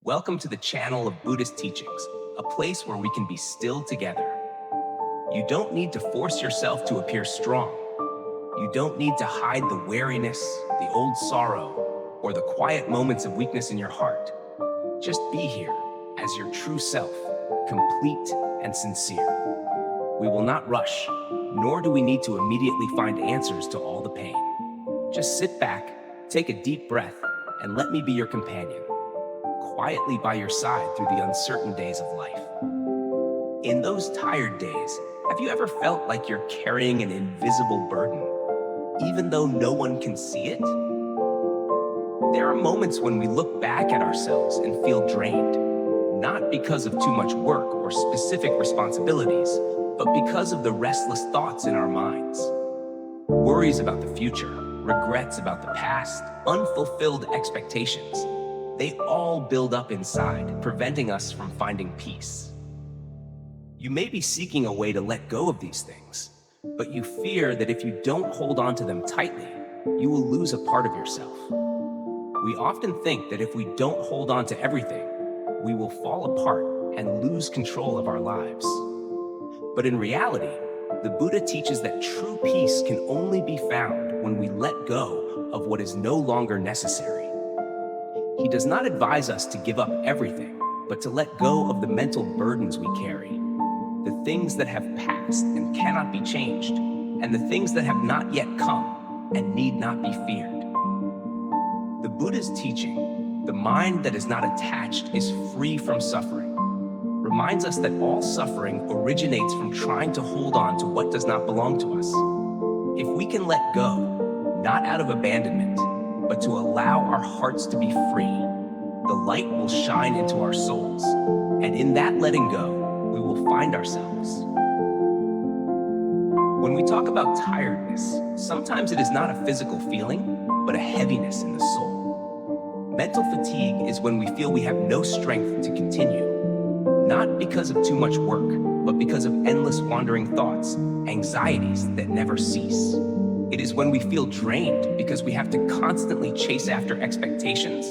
Welcome to the channel of Buddhist teachings, a place where we can be still together. You don't need to force yourself to appear strong. You don't need to hide the wariness, the old sorrow, or the quiet moments of weakness in your heart. Just be here as your true self, complete and sincere. We will not rush, nor do we need to immediately find answers to all the pain. Just sit back, take a deep breath, and let me be your companion, quietly by your side through the uncertain days of life. In those tired days, have you ever felt like you're carrying an invisible burden, even though no one can see it? There are moments when we look back at ourselves and feel drained, not because of too much work or specific responsibilities, but because of the restless thoughts in our minds. Worries about the future, regrets about the past, unfulfilled expectations, they all build up inside, preventing us from finding peace. You may be seeking a way to let go of these things, but you fear that if you don't hold on to them tightly, you will lose a part of yourself. We often think that if we don't hold on to everything, we will fall apart and lose control of our lives. But in reality, the Buddha teaches that true peace can only be found when we let go of what is no longer necessary. He does not advise us to give up everything, but to let go of the mental burdens we carry, the things that have passed and cannot be changed, and the things that have not yet come and need not be feared. The Buddha's teaching, the mind that is not attached is free from suffering, reminds us that all suffering originates from trying to hold on to what does not belong to us. If we can let go, not out of abandonment, but to allow our hearts to be free, the light will shine into our souls, and in that letting go, we will find ourselves. When we talk about tiredness, sometimes it is not a physical feeling, but a heaviness in the soul. Mental fatigue is when we feel we have no strength to continue, not because of too much work, but because of endless wandering thoughts, anxieties that never cease. It is when we feel drained because we have to constantly chase after expectations,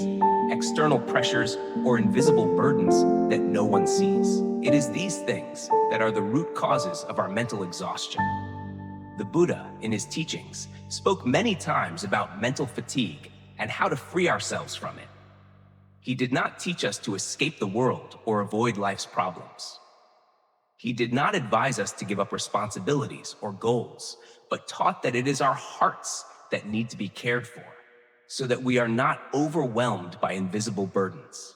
external pressures, or invisible burdens that no one sees. It is these things that are the root causes of our mental exhaustion. The Buddha, in his teachings, spoke many times about mental fatigue and how to free ourselves from it. He did not teach us to escape the world or avoid life's problems. He did not advise us to give up responsibilities or goals, but taught that it is our hearts that need to be cared for, so that we are not overwhelmed by invisible burdens.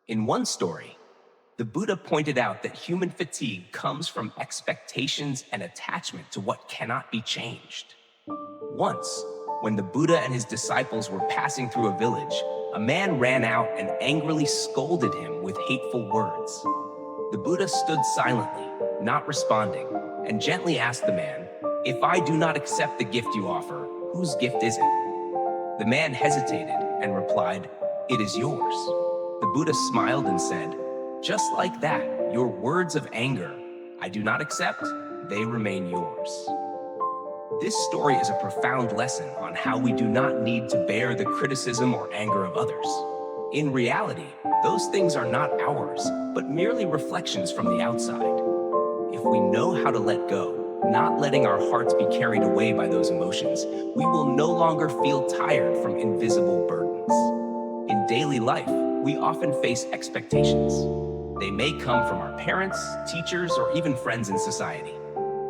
In one story, the Buddha pointed out that human fatigue comes from expectations and attachment to what cannot be changed. Once, when the Buddha and his disciples were passing through a village, a man ran out and angrily scolded him with hateful words. The Buddha stood silently, not responding, and gently asked the man, "If I do not accept the gift you offer, whose gift is it?" The man hesitated and replied, "It is yours." The Buddha smiled and said, "Just like that, your words of anger, I do not accept, they remain yours." This story is a profound lesson on how we do not need to bear the criticism or anger of others. In reality, those things are not ours, but merely reflections from the outside. If we know how to let go, not letting our hearts be carried away by those emotions, we will no longer feel tired from invisible burdens. In daily life, we often face expectations. They may come from our parents, teachers, or even friends in society.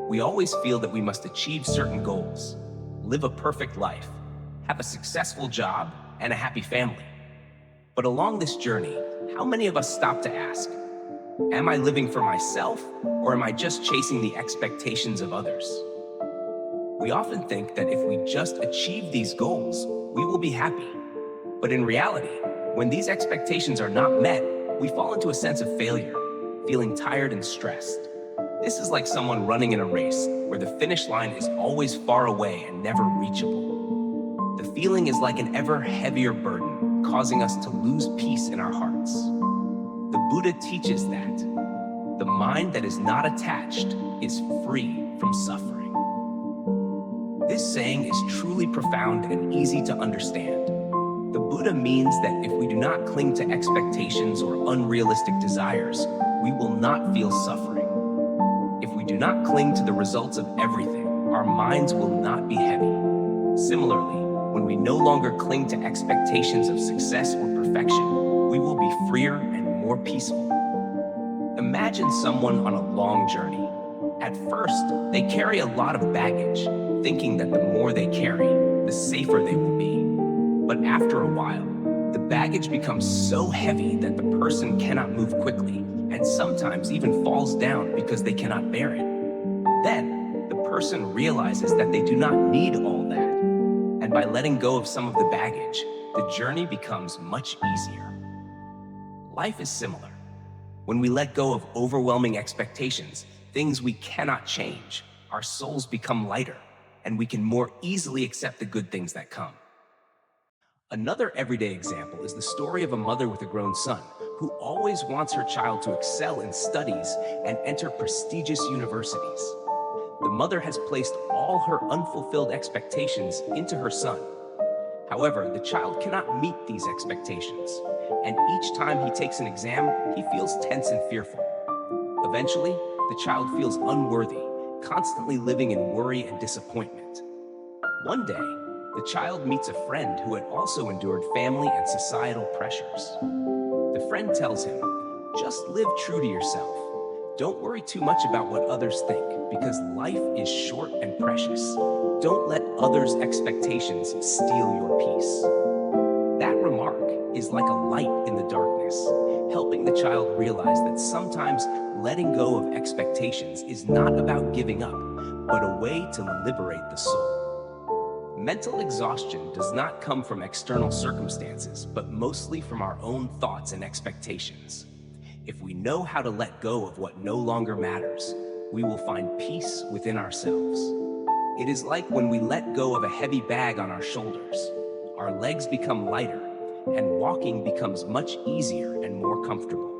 We always feel that we must achieve certain goals, live a perfect life, have a successful job, and a happy family. But along this journey, how many of us stop to ask, am I living for myself, or am I just chasing the expectations of others? We often think that if we just achieve these goals, we will be happy. But in reality, when these expectations are not met, we fall into a sense of failure, feeling tired and stressed. This is like someone running in a race where the finish line is always far away and never reachable. The feeling is like an ever heavier burden, causing us to lose peace in our hearts. The Buddha teaches that the mind that is not attached is free from suffering. This saying is truly profound and easy to understand. The Buddha Buddha means that if we do not cling to expectations or unrealistic desires, we will not feel suffering. If we do not cling to the results of everything, our minds will not be heavy. Similarly, when we no longer cling to expectations of success or perfection, we will be freer and more peaceful. Imagine someone on a long journey. At first, they carry a lot of baggage, thinking that the more they carry, the safer they will be. But after a while, the baggage becomes so heavy that the person cannot move quickly and sometimes even falls down because they cannot bear it. Then, the person realizes that they do not need all that. And by letting go of some of the baggage, the journey becomes much easier. Life is similar. When we let go of overwhelming expectations, things we cannot change, our souls become lighter, and we can more easily accept the good things that come. Another everyday example is the story of a mother with a grown son who always wants her child to excel in studies and enter prestigious universities. The mother has placed all her unfulfilled expectations into her son. However, the child cannot meet these expectations, and each time he takes an exam, he feels tense and fearful. Eventually, the child feels unworthy, constantly living in worry and disappointment. One day, the child meets a friend who had also endured family and societal pressures. The friend tells him, "Just live true to yourself. Don't worry too much about what others think, because life is short and precious. Don't let others' expectations steal your peace." That remark is like a light in the darkness, helping the child realize that sometimes letting go of expectations is not about giving up, but a way to liberate the soul. Mental exhaustion does not come from external circumstances, but mostly from our own thoughts and expectations. If we know how to let go of what no longer matters, we will find peace within ourselves. It is like when we let go of a heavy bag on our shoulders. Our legs become lighter, and walking becomes much easier and more comfortable.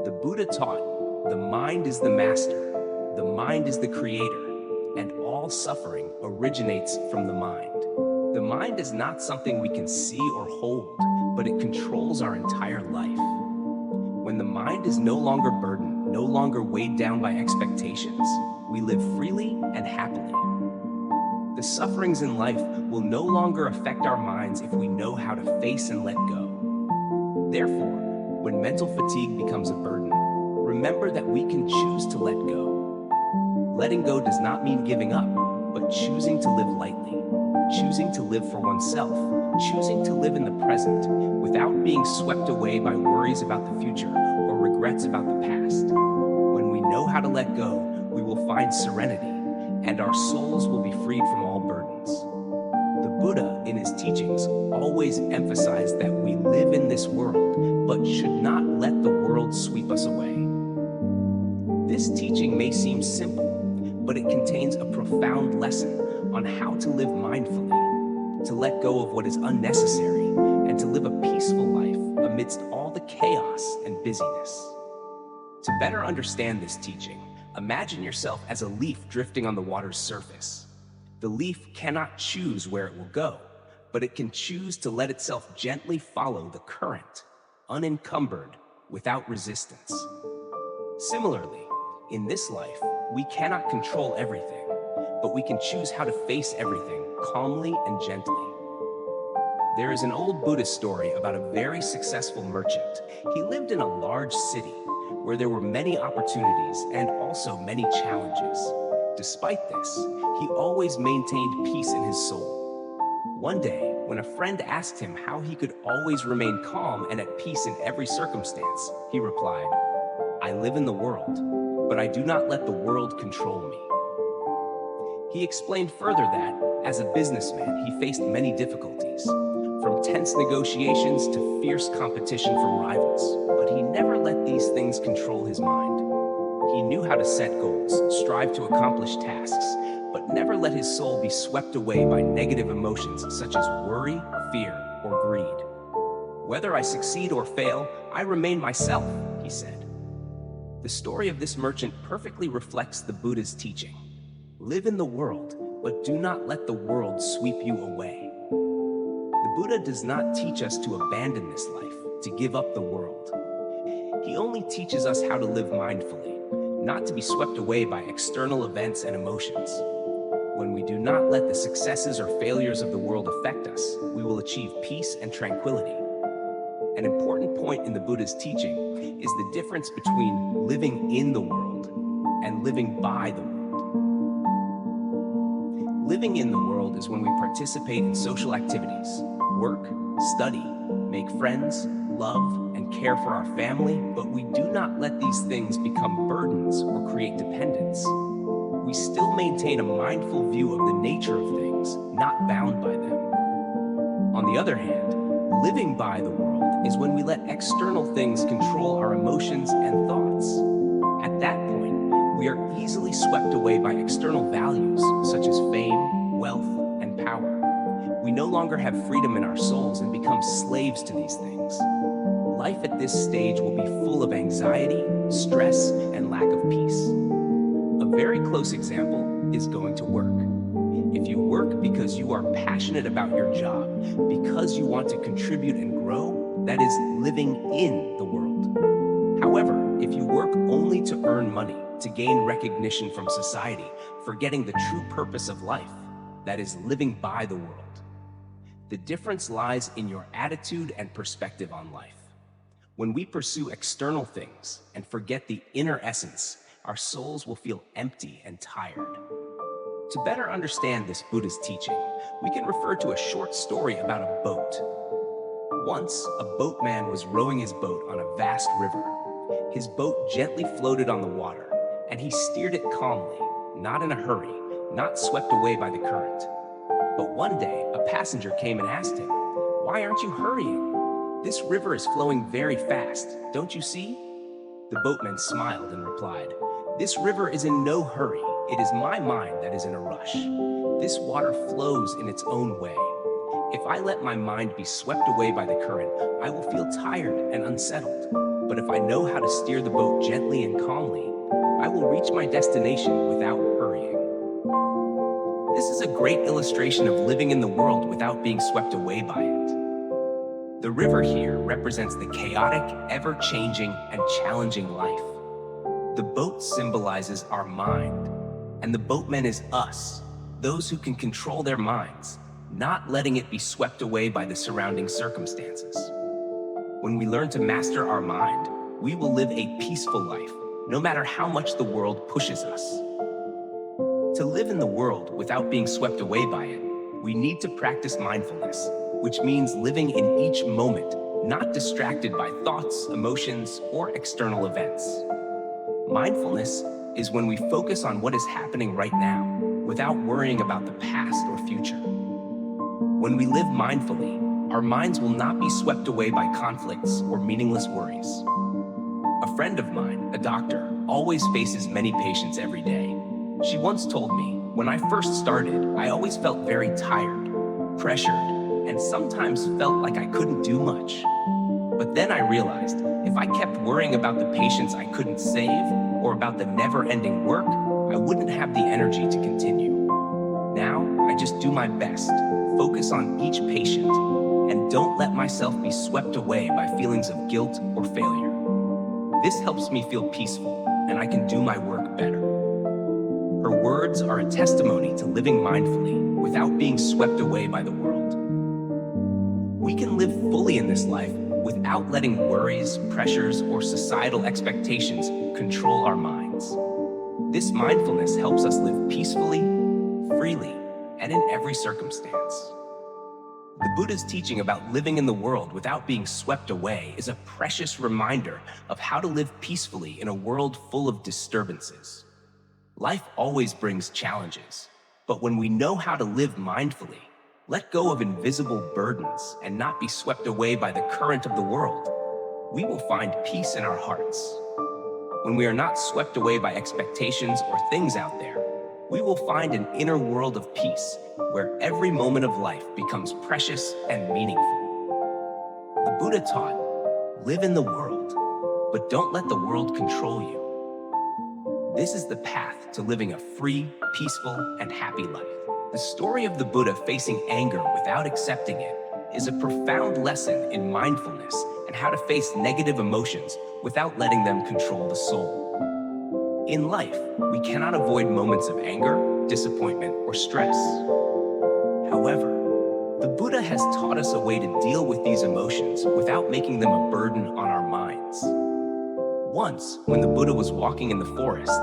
The Buddha taught, the mind is the master, the mind is the creator, and all suffering originates from the mind. The mind is not something we can see or hold, but it controls our entire life. When the mind is no longer burdened, no longer weighed down by expectations, we live freely and happily. The sufferings in life will no longer affect our minds if we know how to face and let go. Therefore, when mental fatigue becomes a burden, remember that we can choose to let go. Letting go does not mean giving up, but choosing to live lightly, choosing to live for oneself, choosing to live in the present without being swept away by worries about the future or regrets about the past. When we know how to let go, we will find serenity, and our souls will be freed from all burdens. The Buddha, in his teachings, always emphasized that we live in this world, but should not let the world sweep us away. This teaching may seem simple, but it contains a profound lesson on how to live mindfully, to let go of what is unnecessary, and to live a peaceful life amidst all the chaos and busyness. To better understand this teaching, imagine yourself as a leaf drifting on the water's surface. The leaf cannot choose where it will go, but it can choose to let itself gently follow the current, unencumbered, without resistance. Similarly, in this life, we cannot control everything, but we can choose how to face everything calmly and gently. There is an old Buddhist story about a very successful merchant. He lived in a large city where there were many opportunities and also many challenges. Despite this, he always maintained peace in his soul. One day, when a friend asked him how he could always remain calm and at peace in every circumstance, he replied, "I live in the world, but I do not let the world control me." He explained further that, as a businessman, he faced many difficulties, from tense negotiations to fierce competition from rivals, but he never let these things control his mind. He knew how to set goals, strive to accomplish tasks, but never let his soul be swept away by negative emotions such as worry, fear, or greed. "Whether I succeed or fail, I remain myself," he said. The story of this merchant perfectly reflects the Buddha's teaching. Live in the world, but do not let the world sweep you away. The Buddha does not teach us to abandon this life, to give up the world. He only teaches us how to live mindfully, not to be swept away by external events and emotions. When we do not let the successes or failures of the world affect us, we will achieve peace and tranquility. An important point in the Buddha's teaching is the difference between living in the world and living by the world. Living in the world is when we participate in social activities, work, study, make friends, love, and care for our family, but we do not let these things become burdens or create dependence. We still maintain a mindful view of the nature of things, not bound by them. On the other hand, living by the world is when we let external things control our emotions and thoughts. At that point, we are easily swept away by external values such as fame, wealth, and power. We no longer have freedom in our souls and become slaves to these things. Life at this stage will be full of anxiety, stress, and lack of peace. A very close example is going to work. If you work because you are passionate about your job, because you want to contribute and grow, that is living in the world. However, if you work only to earn money, to gain recognition from society, forgetting the true purpose of life, that is living by the world. The difference lies in your attitude and perspective on life. When we pursue external things and forget the inner essence, our souls will feel empty and tired. To better understand this Buddhist teaching, we can refer to a short story about a boat. Once, a boatman was rowing his boat on a vast river. His boat gently floated on the water, and he steered it calmly, not in a hurry, not swept away by the current. But one day, a passenger came and asked him, "Why aren't you hurrying? This river is flowing very fast, don't you see?" The boatman smiled and replied, "This river is in no hurry. It is my mind that is in a rush. This water flows in its own way. If I let my mind be swept away by the current, I will feel tired and unsettled. But if I know how to steer the boat gently and calmly, I will reach my destination without hurrying." This is a great illustration of living in the world without being swept away by it. The river here represents the chaotic, ever-changing, and challenging life. The boat symbolizes our mind, and the boatman is us, those who can control their minds, not letting it be swept away by the surrounding circumstances. When we learn to master our mind, we will live a peaceful life, no matter how much the world pushes us. To live in the world without being swept away by it, we need to practice mindfulness, which means living in each moment, not distracted by thoughts, emotions, or external events. Mindfulness is when we focus on what is happening right now, without worrying about the past or future. When we live mindfully, our minds will not be swept away by conflicts or meaningless worries. A friend of mine, a doctor, always faces many patients every day. She once told me, "When I first started, I always felt very tired, pressured, and sometimes felt like I couldn't do much. But then I realized if I kept worrying about the patients I couldn't save or about the never-ending work, I wouldn't have the energy to continue. Now, I just do my best, focus on each patient, and don't let myself be swept away by feelings of guilt or failure. This helps me feel peaceful, and I can do my work better." Her words are a testimony to living mindfully without being swept away by the world. We can live fully in this life without letting worries, pressures, or societal expectations control our minds. This mindfulness helps us live peacefully, freely, and in every circumstance. The Buddha's teaching about living in the world without being swept away is a precious reminder of how to live peacefully in a world full of disturbances. Life always brings challenges, but when we know how to live mindfully, let go of invisible burdens, and not be swept away by the current of the world, we will find peace in our hearts. When we are not swept away by expectations or things out there, we will find an inner world of peace where every moment of life becomes precious and meaningful. The Buddha taught, "Live in the world, but don't let the world control you." This is the path to living a free, peaceful, and happy life. The story of the Buddha facing anger without accepting it is a profound lesson in mindfulness and how to face negative emotions witut letting them control the soul. In life, we cannot avoid moments of anger, disappointment, or stress. However, the Buddha has taught us a way to deal with these emotions without making them a burden on our minds. Once, when the Buddha was walking in the forest,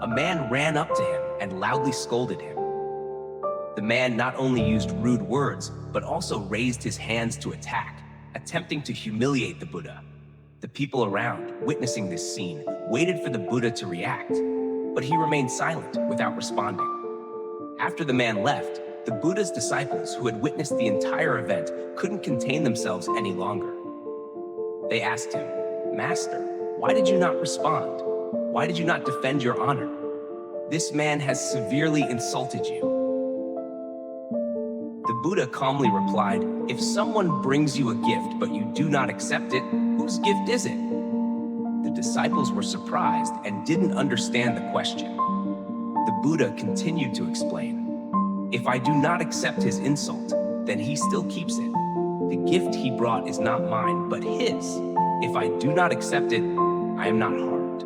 a man ran up to him and loudly scolded him. The man not only used rude words, but also raised his hands to attack, attempting to humiliate the Buddha. The people around, witnessing this scene, waited for the Buddha to react, but he remained silent without responding. After the man left, the Buddha's disciples, who had witnessed the entire event, couldn't contain themselves any longer. They asked him, "Master, why did you not respond? Why did you not defend your honor? This man has severely insulted you." The Buddha calmly replied, "If someone brings you a gift but you do not accept it, whose gift is it?" The disciples were surprised and didn't understand the question. The Buddha continued to explain, "If I do not accept his insult, then he still keeps it. The gift he brought is not mine, but his. If I do not accept it, I am not harmed."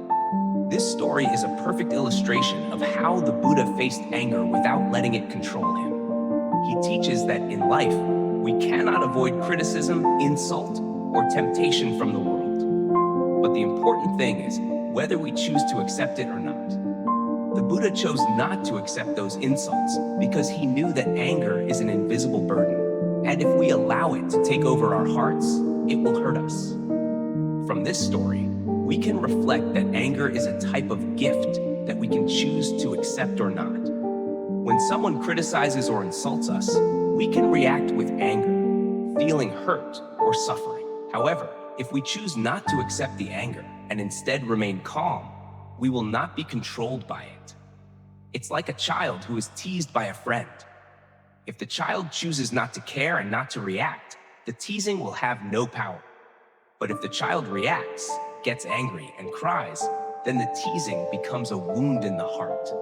This story is a perfect illustration of how the Buddha faced anger without letting it control him. He teaches that in life, we cannot avoid criticism, insult, or temptation from the world. But the important thing is whether we choose to accept it or not. The Buddha chose not to accept those insults because he knew that anger is an invisible burden, and if we allow it to take over our hearts, it will hurt us. From this story, we can reflect that anger is a type of gift that we can choose to accept or not. When someone criticizes or insults us, we can react with anger, feeling hurt or suffering. However, if we choose not to accept the anger and instead remain calm, we will not be controlled by it. It's like a child who is teased by a friend. If the child chooses not to care and not to react, the teasing will have no power. But if the child reacts, gets angry, and cries, then the teasing becomes a wound in the heart.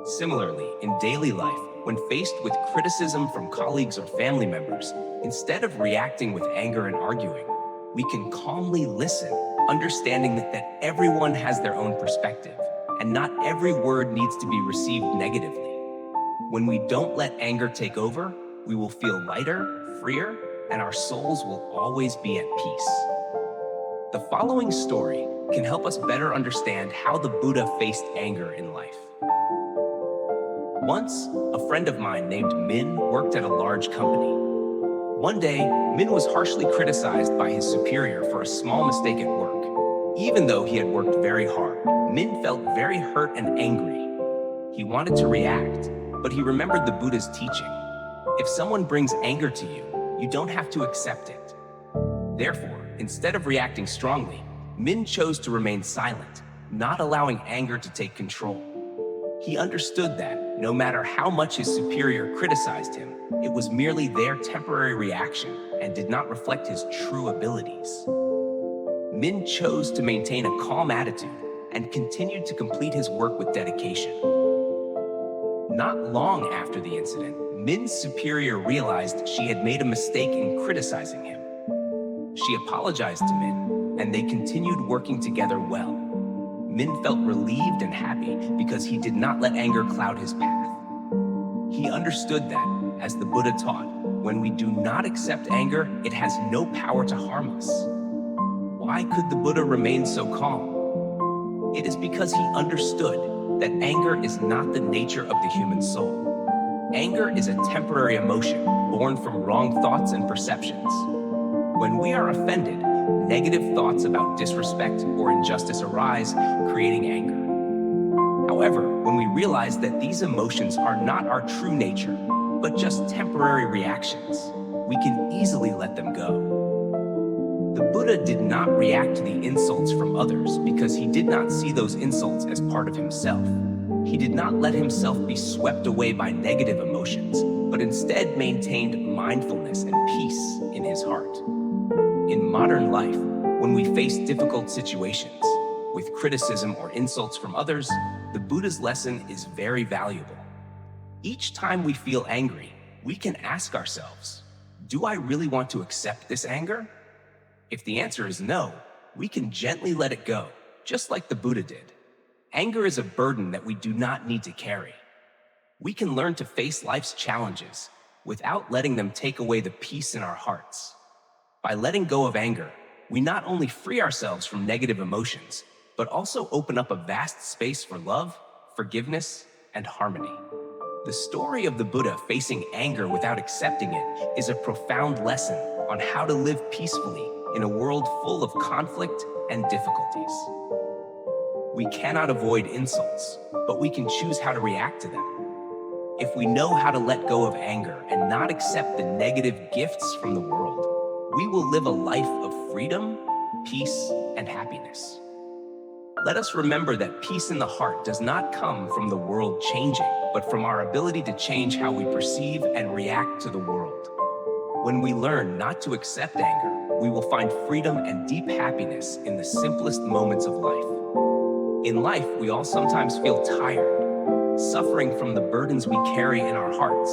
Similarly, in daily life, when faced with criticism from colleagues or family members, instead of reacting with anger and arguing, we can calmly listen, understanding that everyone has their own perspective, and not every word needs to be received negatively. When we don't let anger take over, we will feel lighter, freer, and our souls will always be at peace. The following story can help us better understand how the Buddha faced anger in life. Once, a friend of mine named Min worked at a large company. One day, Min was harshly criticized by his superior for a small mistake at work. Even though he had worked very hard, Min felt very hurt and angry. He wanted to react, but he remembered the Buddha's teaching. If someone brings anger to you, you don't have to accept it. Therefore, instead of reacting strongly, Min chose to remain silent, not allowing anger to take control. He understood that, no matter how much his superior criticized him, it was merely their temporary reaction and did not reflect his true abilities. Min chose to maintain a calm attitude and continued to complete his work with dedication. Not long after the incident, Min's superior realized she had made a mistake in criticizing him. She apologized to Min, and they continued working together well. Min felt relieved and happy because he did not let anger cloud his path. He understood that, as the Buddha taught, when we do not accept anger, it has no power to harm us. Why could the Buddha remain so calm? It is because he understood that anger is not the nature of the human soul. Anger is a temporary emotion born from wrong thoughts and perceptions. When we are offended, negative thoughts about disrespect or injustice arise, creating anger. However, when we realize that these emotions are not our true nature, but just temporary reactions, we can easily let them go. The Buddha did not react to the insults from others because he did not see those insults as part of himself. He did not let himself be swept away by negative emotions, but instead maintained mindfulness and peace in his heart. In modern life, when we face difficult situations, with criticism or insults from others, the Buddha's lesson is very valuable. Each time we feel angry, we can ask ourselves, Do I really want to accept this anger? If the answer is no, we can gently let it go, just like the Buddha did. Anger is a burden that we do not need to carry. We can learn to face life's challenges without letting them take away the peace in our hearts. By letting go of anger, we not only free ourselves from negative emotions, but also open up a vast space for love, forgiveness, and harmony. The story of the Buddha facing anger without accepting it is a profound lesson on how to live peacefully in a world full of conflict and difficulties. We cannot avoid insults, but we can choose how to react to them. If we know how to let go of anger and not accept the negative gifts from the world, we will live a life of freedom, peace, and happiness. Let us remember that peace in the heart does not come from the world changing, but from our ability to change how we perceive and react to the world. When we learn not to accept anger, we will find freedom and deep happiness in the simplest moments of life. In life, we all sometimes feel tired, suffering from the burdens we carry in our hearts.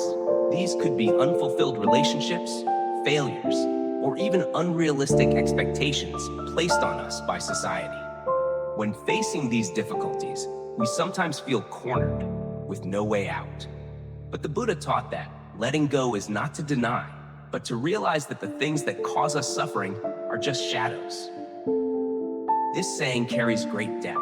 These could be unfulfilled relationships, failures, or even unrealistic expectations placed on us by society. When facing these difficulties, we sometimes feel cornered, with no way out. But the Buddha taught that letting go is not to deny, but to realize that the things that cause us suffering are just shadows. This saying carries great depth.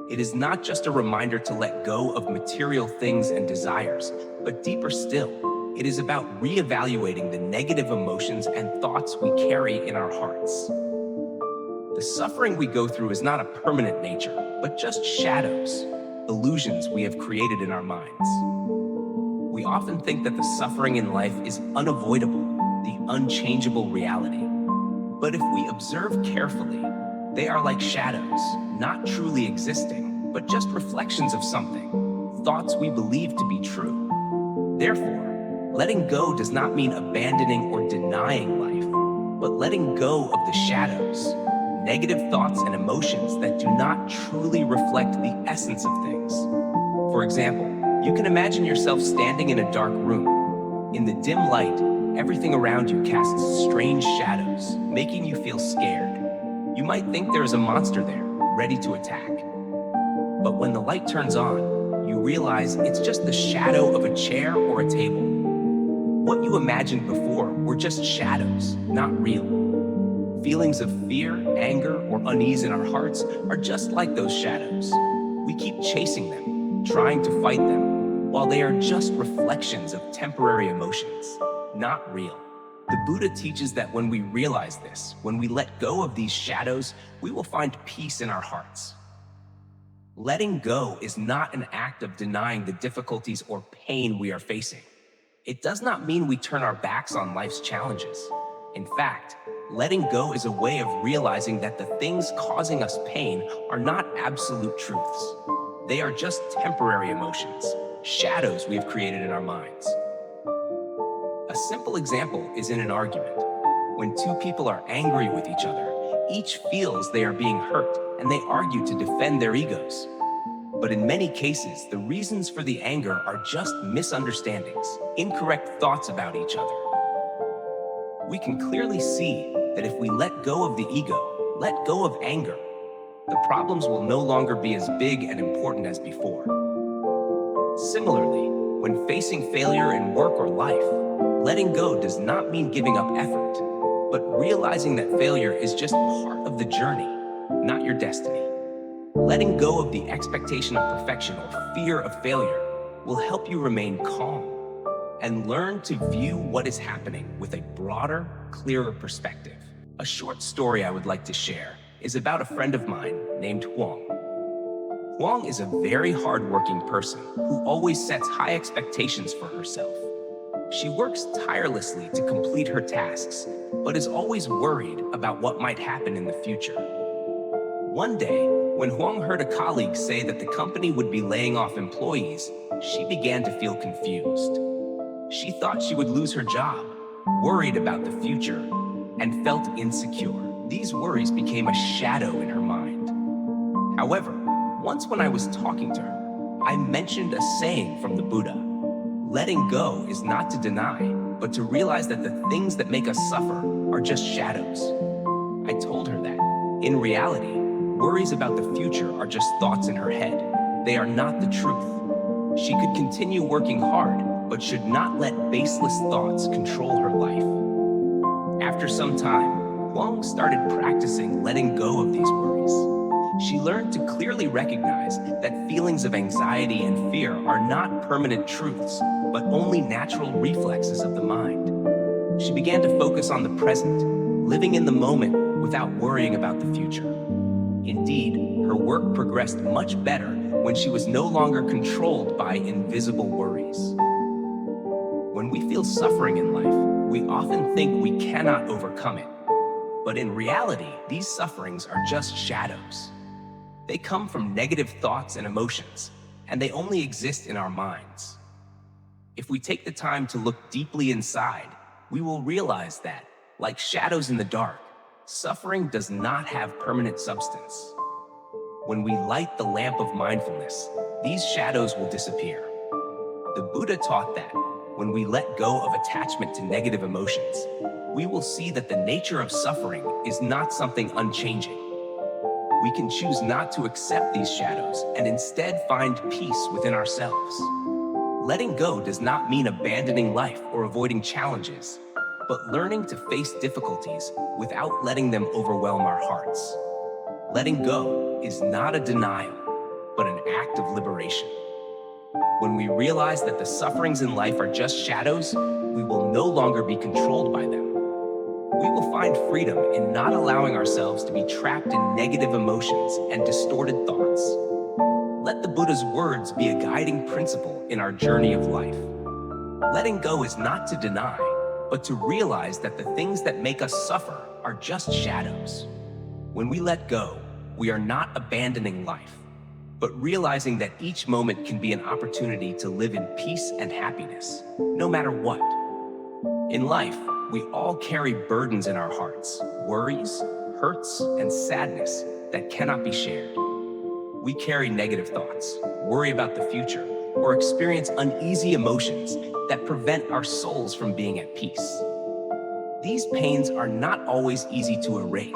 It is not just a reminder to let go of material things and desires, but deeper still, it is about reevaluating the negative emotions and thoughts we carry in our hearts. The suffering we go through is not a permanent nature, but just shadows, illusions we have created in our minds. We often think that the suffering in life is unavoidable, the unchangeable reality. But if we observe carefully, they are like shadows, not truly existing, but just reflections of something, thoughts we believe to be true. Therefore, letting go does not mean abandoning or denying life, but letting go of the shadows, negative thoughts and emotions that do not truly reflect the essence of things. For example, you can imagine yourself standing in a dark room. In the dim light, everything around you casts strange shadows, making you feel scared. You might think there is a monster there, ready to attack. But when the light turns on, you realize it's just the shadow of a chair or a table. What you imagined before were just shadows, not real. Feelings of fear, anger, or unease in our hearts are just like those shadows. We keep chasing them, trying to fight them, while they are just reflections of temporary emotions, not real. The Buddha teaches that when we realize this, when we let go of these shadows, we will find peace in our hearts. Letting go is not an act of denying the difficulties or pain we are facing. It does not mean we turn our backs on life's challenges. In fact, letting go is a way of realizing that the things causing us pain are not absolute truths. They are just temporary emotions, shadows we have created in our minds. A simple example is in an argument. When two people are angry with each other, each feels they are being hurt, and they argue to defend their egos. But in many cases, the reasons for the anger are just misunderstandings, incorrect thoughts about each other. We can clearly see that if we let go of the ego, let go of anger, the problems will no longer be as big and important as before. Similarly, when facing failure in work or life, letting go does not mean giving up effort, but realizing that failure is just part of the journey, not your destiny. Letting go of the expectation of perfection or fear of failure will help you remain calm and learn to view what is happening with a broader, clearer perspective. A short story I would like to share is about a friend of mine named Huang. Huang is a very hardworking person who always sets high expectations for herself. She works tirelessly to complete her tasks, but is always worried about what might happen in the future. One day, when Huang heard a colleague say that the company would be laying off employees, she began to feel confused. She thought she would lose her job, worried about the future, and felt insecure. These worries became a shadow in her mind. However, once when I was talking to her, I mentioned a saying from the Buddha: letting go is not to deny, but to realize that the things that make us suffer are just shadows. I told her that, in reality, worries about the future are just thoughts in her head. They are not the truth. She could continue working hard, but should not let baseless thoughts control her life. After some time, Huang started practicing letting go of these worries. She learned to clearly recognize that feelings of anxiety and fear are not permanent truths, but only natural reflexes of the mind. She began to focus on the present, living in the moment without worrying about the future. Indeed, her work progressed much better when she was no longer controlled by invisible worries. When we feel suffering in life, we often think we cannot overcome it. But in reality, these sufferings are just shadows. They come from negative thoughts and emotions, and they only exist in our minds. If we take the time to look deeply inside, we will realize that, like shadows in the dark, suffering does not have permanent substance. When we light the lamp of mindfulness, these shadows will disappear. The Buddha taught that when we let go of attachment to negative emotions, we will see that the nature of suffering is not something unchanging. We can choose not to accept these shadows and instead find peace within ourselves. Letting go does not mean abandoning life or avoiding challenges, but learning to face difficulties without letting them overwhelm our hearts. Letting go is not a denial, but an act of liberation. When we realize that the sufferings in life are just shadows, we will no longer be controlled by them. We will find freedom in not allowing ourselves to be trapped in negative emotions and distorted thoughts. Let the Buddha's words be a guiding principle in our journey of life. Letting go is not to deny, but to realize that the things that make us suffer are just shadows. When we let go, we are not abandoning life, but realizing that each moment can be an opportunity to live in peace and happiness, no matter what. In life, we all carry burdens in our hearts, worries, hurts, and sadness that cannot be shared. We carry negative thoughts, worry about the future, or experience uneasy emotions that prevent our souls from being at peace. These pains are not always easy to erase,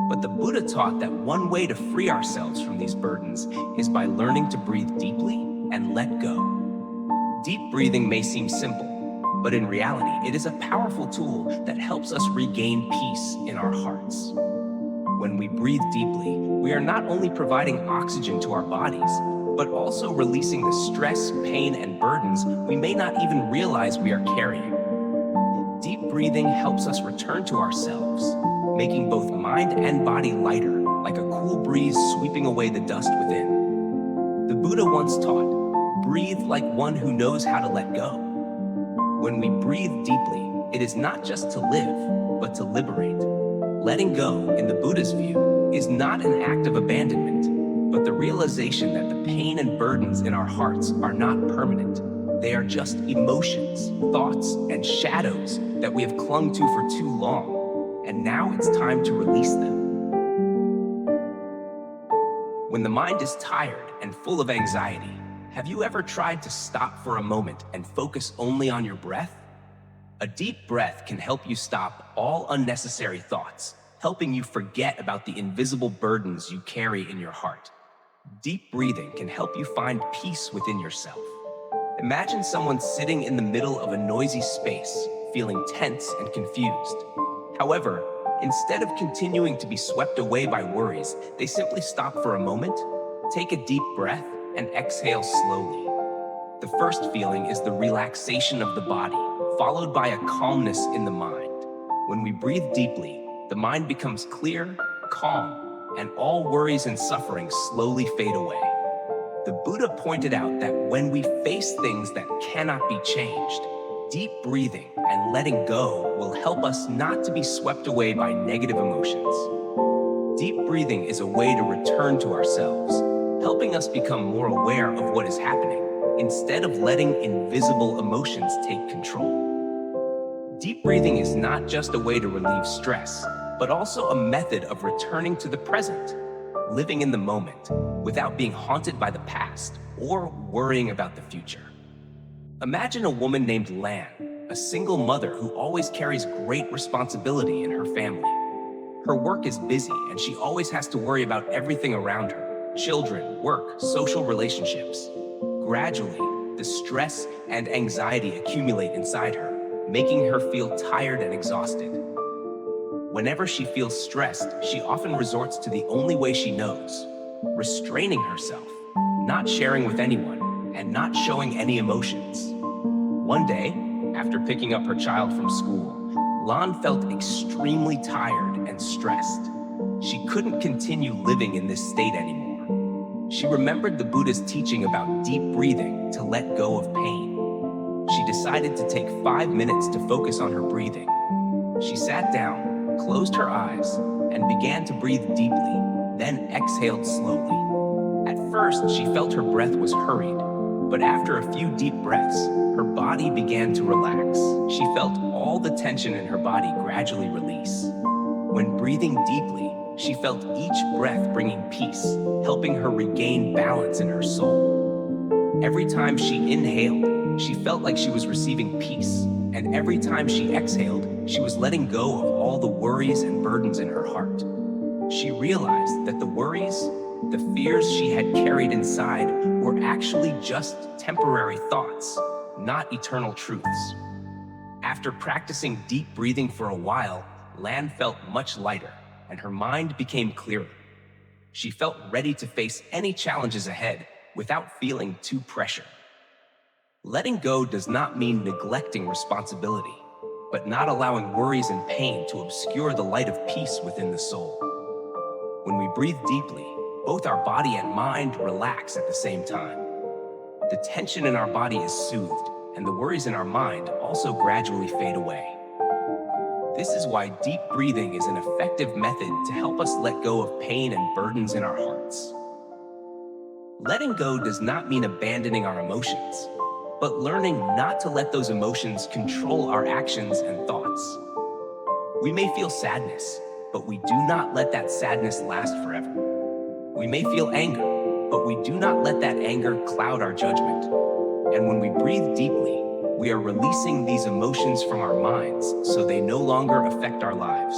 but the Buddha taught that one way to free ourselves from these burdens is by learning to breathe deeply and let go. Deep breathing may seem simple, but in reality, it is a powerful tool that helps us regain peace in our hearts. When we breathe deeply, we are not only providing oxygen to our bodies, but also releasing the stress, pain, and burdens we may not even realize we are carrying. Deep breathing helps us return to ourselves, making both mind and body lighter, like a cool breeze sweeping away the dust within. The Buddha once taught, breathe like one who knows how to let go. When we breathe deeply, it is not just to live, but to liberate. Letting go, in the Buddha's view, is not an act of abandonment, but the realization that the pain and burdens in our hearts are not permanent. They are just emotions, thoughts, and shadows that we have clung to for too long, and now it's time to release them. When the mind is tired and full of anxiety, have you ever tried to stop for a moment and focus only on your breath? A deep breath can help you stop all unnecessary thoughts, helping you forget about the invisible burdens you carry in your heart. Deep breathing can help you find peace within yourself. Imagine someone sitting in the middle of a noisy space, feeling tense and confused. However, instead of continuing to be swept away by worries, they simply stop for a moment, take a deep breath, and exhale slowly. The first feeling is the relaxation of the body, followed by a calmness in the mind. When we breathe deeply, the mind becomes clear, calm, and all worries and suffering slowly fade away. The Buddha pointed out that when we face things that cannot be changed, deep breathing and letting go will help us not to be swept away by negative emotions. Deep breathing is a way to return to ourselves, helping us become more aware of what is happening, instead of letting invisible emotions take control. Deep breathing is not just a way to relieve stress, but also a method of returning to the present, living in the moment, without being haunted by the past or worrying about the future. Imagine a woman named Lan, a a single mother who always carries great responsibility in her family. Her work is busy and she always has to worry about everything around her: children, work, social relationships. Gradually, the stress and anxiety accumulate inside her, making her feel tired and exhausted. Whenever she feels stressed, she often resorts to the only way she knows: restraining herself, not sharing with anyone, and not showing any emotions. One day, after picking up her child from school, Lan felt extremely tired and stressed. She couldn't continue living in this state anymore. She remembered the Buddha's teaching about deep breathing to let go of pain. She decided to take 5 minutes to focus on her breathing. She sat down, closed her eyes, and began to breathe deeply, then exhaled slowly. At first, she felt her breath was hurried, but after a few deep breaths, her body began to relax. She felt all the tension in her body gradually release. When breathing deeply, she felt each breath bringing peace, helping her regain balance in her soul. Every time she inhaled, she felt like she was receiving peace, and every time she exhaled, she was letting go of all the worries and burdens in her heart. She realized that the worries, the fears she had carried inside were actually just temporary thoughts, not eternal truths. After practicing deep breathing for a while, Lan felt much lighter, and her mind became clearer. She felt ready to face any challenges ahead without feeling too pressured. Letting go does not mean neglecting responsibility, but not allowing worries and pain to obscure the light of peace within the soul. When we breathe deeply, both our body and mind relax at the same time. The tension in our body is soothed, and the worries in our mind also gradually fade away. This is why deep breathing is an effective method to help us let go of pain and burdens in our hearts. Letting go does not mean abandoning our emotions, but learning not to let those emotions control our actions and thoughts. We may feel sadness, but we do not let that sadness last forever. We may feel anger, but we do not let that anger cloud our judgment. And when we breathe deeply, we are releasing these emotions from our minds so they no longer affect our lives.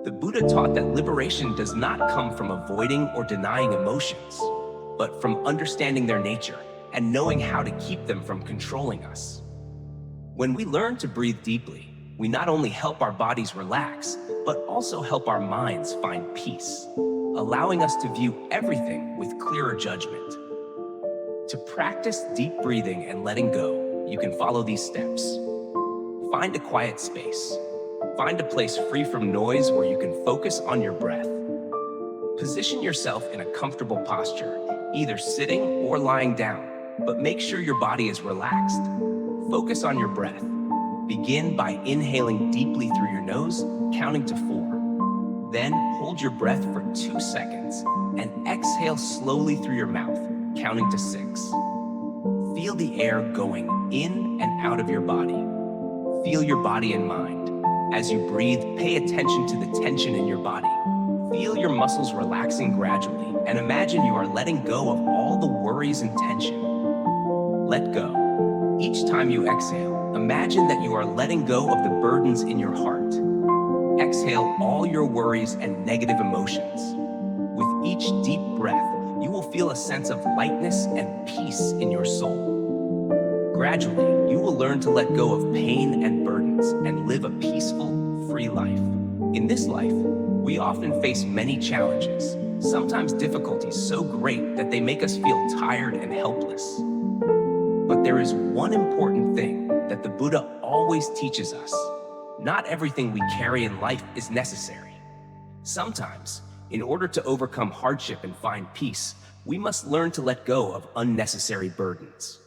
The Buddha taught that liberation does not come from avoiding or denying emotions, but from understanding their nature and knowing how to keep them from controlling us. When we learn to breathe deeply, we not only help our bodies relax, but also help our minds find peace, allowing us to view everything with clearer judgment. To practice deep breathing and letting go, you can follow these steps. Find a quiet space. Find a place free from noise where you can focus on your breath. Position yourself in a comfortable posture, either sitting or lying down, but make sure your body is relaxed. Focus on your breath. Begin by inhaling deeply through your nose, counting to 4. Then hold your breath for 2 seconds and exhale slowly through your mouth, counting to 6. Feel the air going in and out of your body. Feel your body and mind. As you breathe, pay attention to the tension in your body. Feel your muscles relaxing gradually, and imagine you are letting go of all the worries and tension. Let go. Each time you exhale, imagine that you are letting go of the burdens in your heart. Exhale all your worries and negative emotions. With each deep breath, you will feel a sense of lightness and peace in your soul. Gradually, you will learn to let go of pain and burdens and live a peaceful, free life. In this life, we often face many challenges, sometimes difficulties so great that they make us feel tired and helpless. But there is one important thing that the Buddha always teaches us. Not everything we carry in life is necessary. Sometimes, in order to overcome hardship and find peace, we must learn to let go of unnecessary burdens.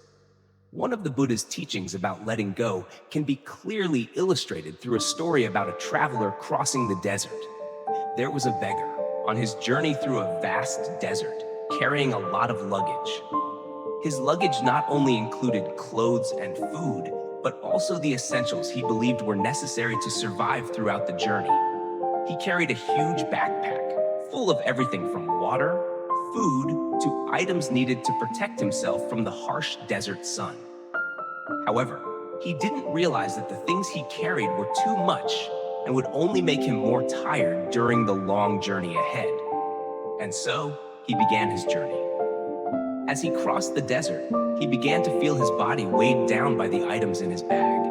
One of the Buddha's teachings about letting go can be clearly illustrated through a story about a traveler crossing the desert. There was a beggar on his journey through a vast desert, carrying a lot of luggage. His luggage not only included clothes and food, but also the essentials he believed were necessary to survive throughout the journey. He carried a huge backpack full of everything from water, food, to items needed to protect himself from the harsh desert sun. However, He didn't realize that the things he carried were too much and would only make him more tired during the long journey ahead. And so, he began his journey. As he crossed the desert, he began to feel his body weighed down by the items in his bag.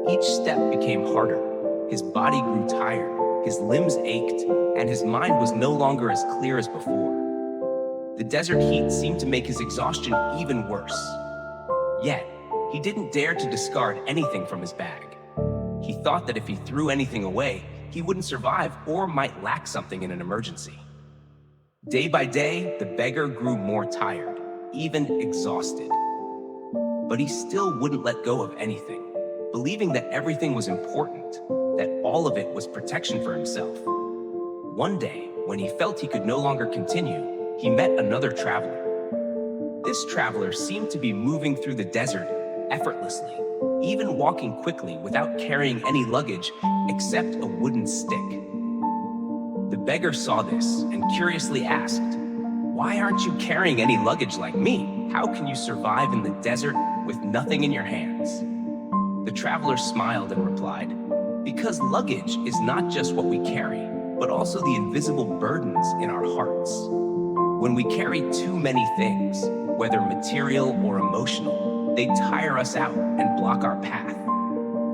Each step became harder. His body grew tired, his limbs ached, and his mind was no longer as clear as before. The desert heat seemed to make his exhaustion even worse. Yet, he didn't dare to discard anything from his bag. He thought that if he threw anything away, he wouldn't survive or might lack something in an emergency. Day by day, the beggar grew more tired, even exhausted. But he still wouldn't let go of anything, believing that everything was important, that all of it was protection for himself. One day, when he felt he could no longer continue, he met another traveler. This traveler seemed to be moving through the desert effortlessly, even walking quickly without carrying any luggage except a wooden stick. The beggar saw this and curiously asked, "Why aren't you carrying any luggage like me? How can you survive in the desert with nothing in your hands?" The traveler smiled and replied, "Because luggage is not just what we carry, but also the invisible burdens in our hearts. When we carry too many things, whether material or emotional, they tire us out and block our path.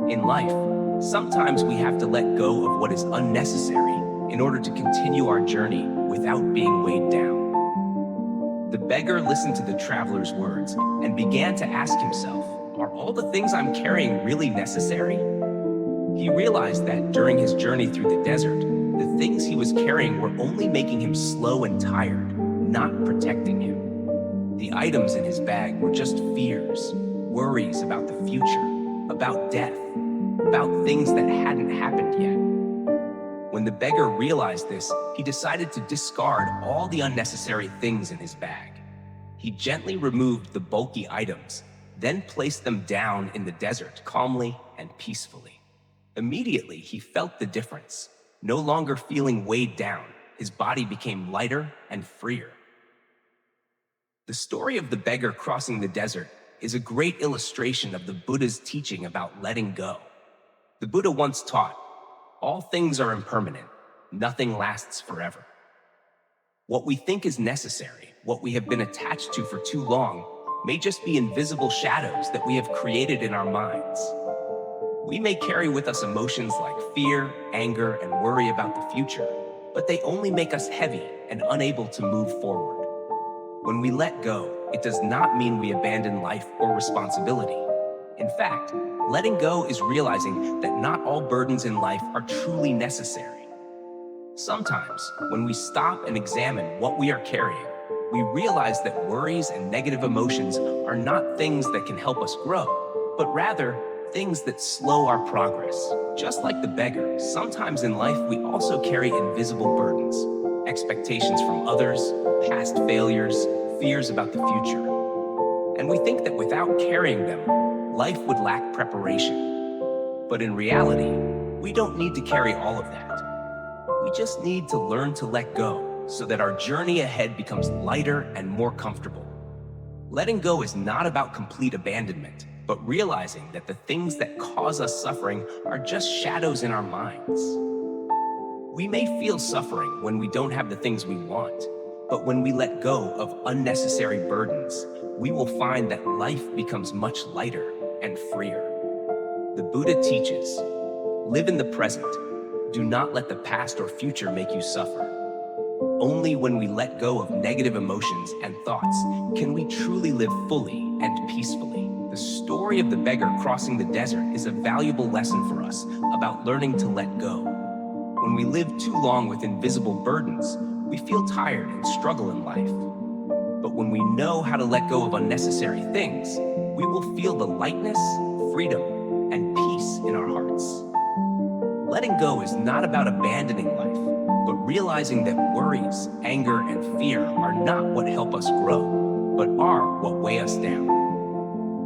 In life, sometimes we have to let go of what is unnecessary in order to continue our journey without being weighed down." The beggar listened to the traveler's words and began to ask himself, "Are all the things I'm carrying really necessary?" He realized that during his journey through the desert, the things he was carrying were only making him slow and tired, not protecting him. The items in his bag were just fears, worries about the future, about death, about things that hadn't happened yet. When the beggar realized this, he decided to discard all the unnecessary things in his bag. He gently removed the bulky items, then placed them down in the desert calmly and peacefully. Immediately, he felt the difference. No longer feeling weighed down, his body became lighter and freer. The story of the beggar crossing the desert is a great illustration of the Buddha's teaching about letting go. The Buddha once taught, "All things are impermanent. Nothing lasts forever." What we think is necessary, what we have been attached to for too long, may just be invisible shadows that we have created in our minds. We may carry with us emotions like fear, anger, and worry about the future, but they only make us heavy and unable to move forward. When we let go, it does not mean we abandon life or responsibility. In fact, letting go is realizing that not all burdens in life are truly necessary. Sometimes, when we stop and examine what we are carrying, we realize that worries and negative emotions are not things that can help us grow, but rather things that slow our progress. Just like the beggar, sometimes in life we also carry invisible burdens, expectations from others, past failures, fears about the future. And we think that without carrying them, life would lack preparation. But in reality, we don't need to carry all of that. We just need to learn to let go so that our journey ahead becomes lighter and more comfortable. Letting go is not about complete abandonment, but realizing that the things that cause us suffering are just shadows in our minds. We may feel suffering when we don't have the things we want, but when we let go of unnecessary burdens, we will find that life becomes much lighter and freer. The Buddha teaches, live in the present. Do not let the past or future make you suffer. Only when we let go of negative emotions and thoughts can we truly live fully and peacefully. The story of the beggar crossing the desert is a valuable lesson for us about learning to let go. When we live too long with invisible burdens, we feel tired and struggle in life. But when we know how to let go of unnecessary things, we will feel the lightness, freedom, and peace in our hearts. Letting go is not about abandoning life, but realizing that worries, anger, and fear are not what help us grow, but are what weigh us down.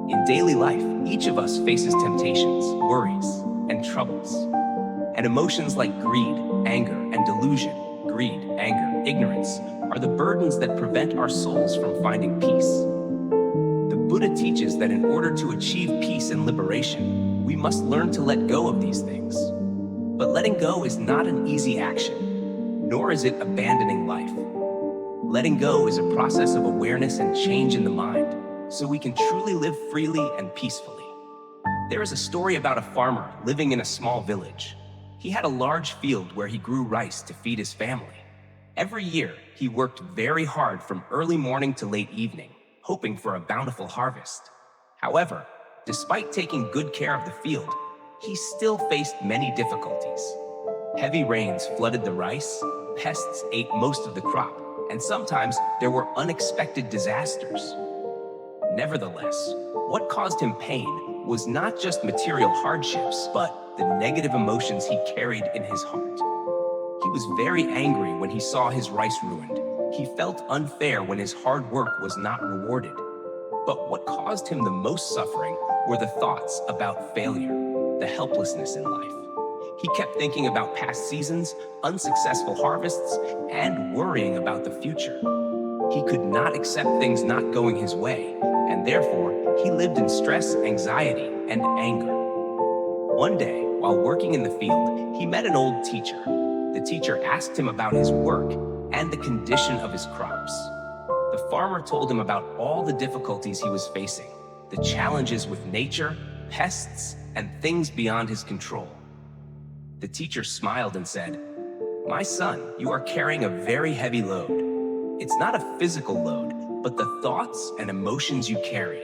In daily life, each of us faces temptations, worries, and troubles. And emotions like greed, anger, and delusion, greed, anger, ignorance, are the burdens that prevent our souls from finding peace. The Buddha teaches that in order to achieve peace and liberation, we must learn to let go of these things. But letting go is not an easy action, nor is it abandoning life. Letting go is a process of awareness and change in the mind, so we can truly live freely and peacefully. There is a story about a farmer living in a small village. He had a large field where he grew rice to feed his family. Every year, he worked very hard from early morning to late evening, hoping for a bountiful harvest. However, despite taking good care of the field, he still faced many difficulties. Heavy rains flooded the rice, pests ate most of the crop, and sometimes there were unexpected disasters. Nevertheless, what caused him pain was not just material hardships, but the negative emotions he carried in his heart. He was very angry when he saw his rice ruined. He felt unfair when his hard work was not rewarded. But what caused him the most suffering were the thoughts about failure, the helplessness in life. He kept thinking about past seasons, unsuccessful harvests, and worrying about the future. He could not accept things not going his way, and therefore, he lived in stress, anxiety, and anger. One day, while working in the field, he met an old teacher. The teacher asked him about his work and the condition of his crops. The farmer told him about all the difficulties he was facing, the challenges with nature, pests, and things beyond his control. The teacher smiled and said, "My son, you are carrying a very heavy load. It's not a physical load, but the thoughts and emotions you carry.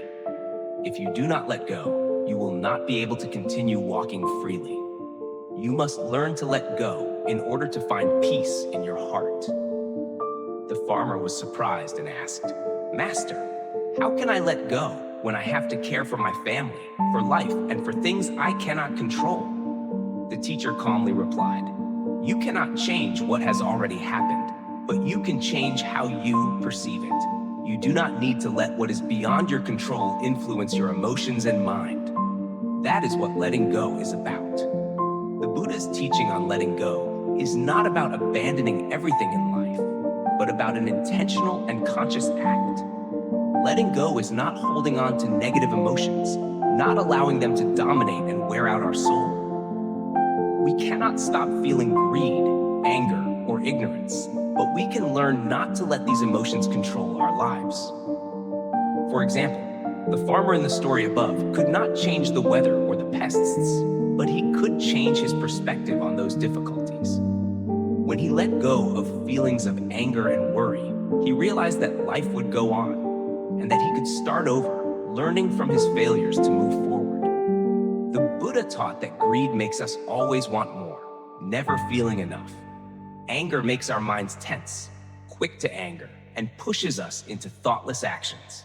If you do not let go, you will not be able to continue walking freely. You must learn to let go in order to find peace in your heart." The farmer was surprised and asked, "Master, how can I let go when I have to care for my family, for life, and for things I cannot control?" The teacher calmly replied, "You cannot change what has already happened, but you can change how you perceive it. You do not need to let what is beyond your control influence your emotions and mind. That is what letting go is about." The Buddha's teaching on letting go is not about abandoning everything in life, but about an intentional and conscious act. Letting go is not holding on to negative emotions, not allowing them to dominate and wear out our soul. We cannot stop feeling greed, anger, or ignorance, but we can learn not to let these emotions control our lives. For example, the farmer in the story above could not change the weather or the pests, but he could change his perspective on those difficulties. When he let go of feelings of anger and worry, he realized that life would go on, and that he could start over, learning from his failures to move forward. The Buddha taught that greed makes us always want more, never feeling enough. Anger makes our minds tense, quick to anger, and pushes us into thoughtless actions.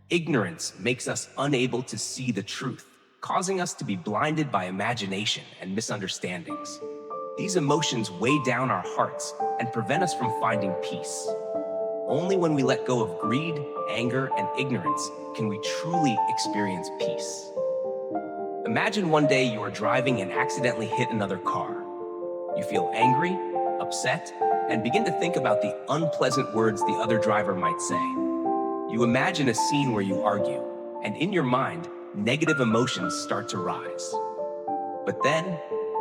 Ignorance makes us unable to see the truth, causing us to be blinded by imagination and misunderstandings. These emotions weigh down our hearts and prevent us from finding peace. Only when we let go of greed, anger, and ignorance can we truly experience peace. Imagine one day you are driving and accidentally hit another car. You feel angry, upset, and begin to think about the unpleasant words the other driver might say. You imagine a scene where you argue, and in your mind, negative emotions start to rise. But then,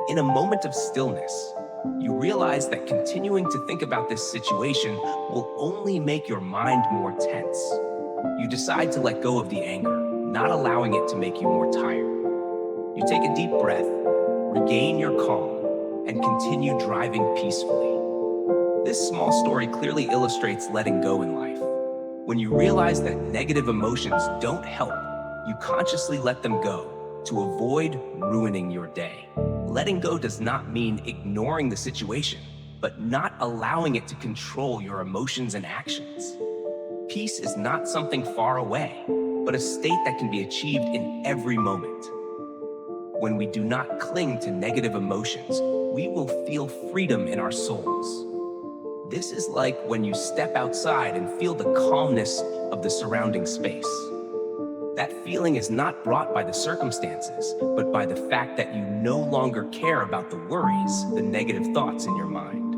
in a moment of stillness, you realize that continuing to think about this situation will only make your mind more tense. You decide to let go of the anger, not allowing it to make you more tired. You take a deep breath, regain your calm, and continue driving peacefully. This small story clearly illustrates letting go in life. When you realize that negative emotions don't help, you consciously let them go to avoid ruining your day. Letting go does not mean ignoring the situation, but not allowing it to control your emotions and actions. Peace is not something far away, but a state that can be achieved in every moment. When we do not cling to negative emotions, we will feel freedom in our souls. This is like when you step outside and feel the calmness of the surrounding space. That feeling is not brought by the circumstances, but by the fact that you no longer care about the worries, the negative thoughts in your mind.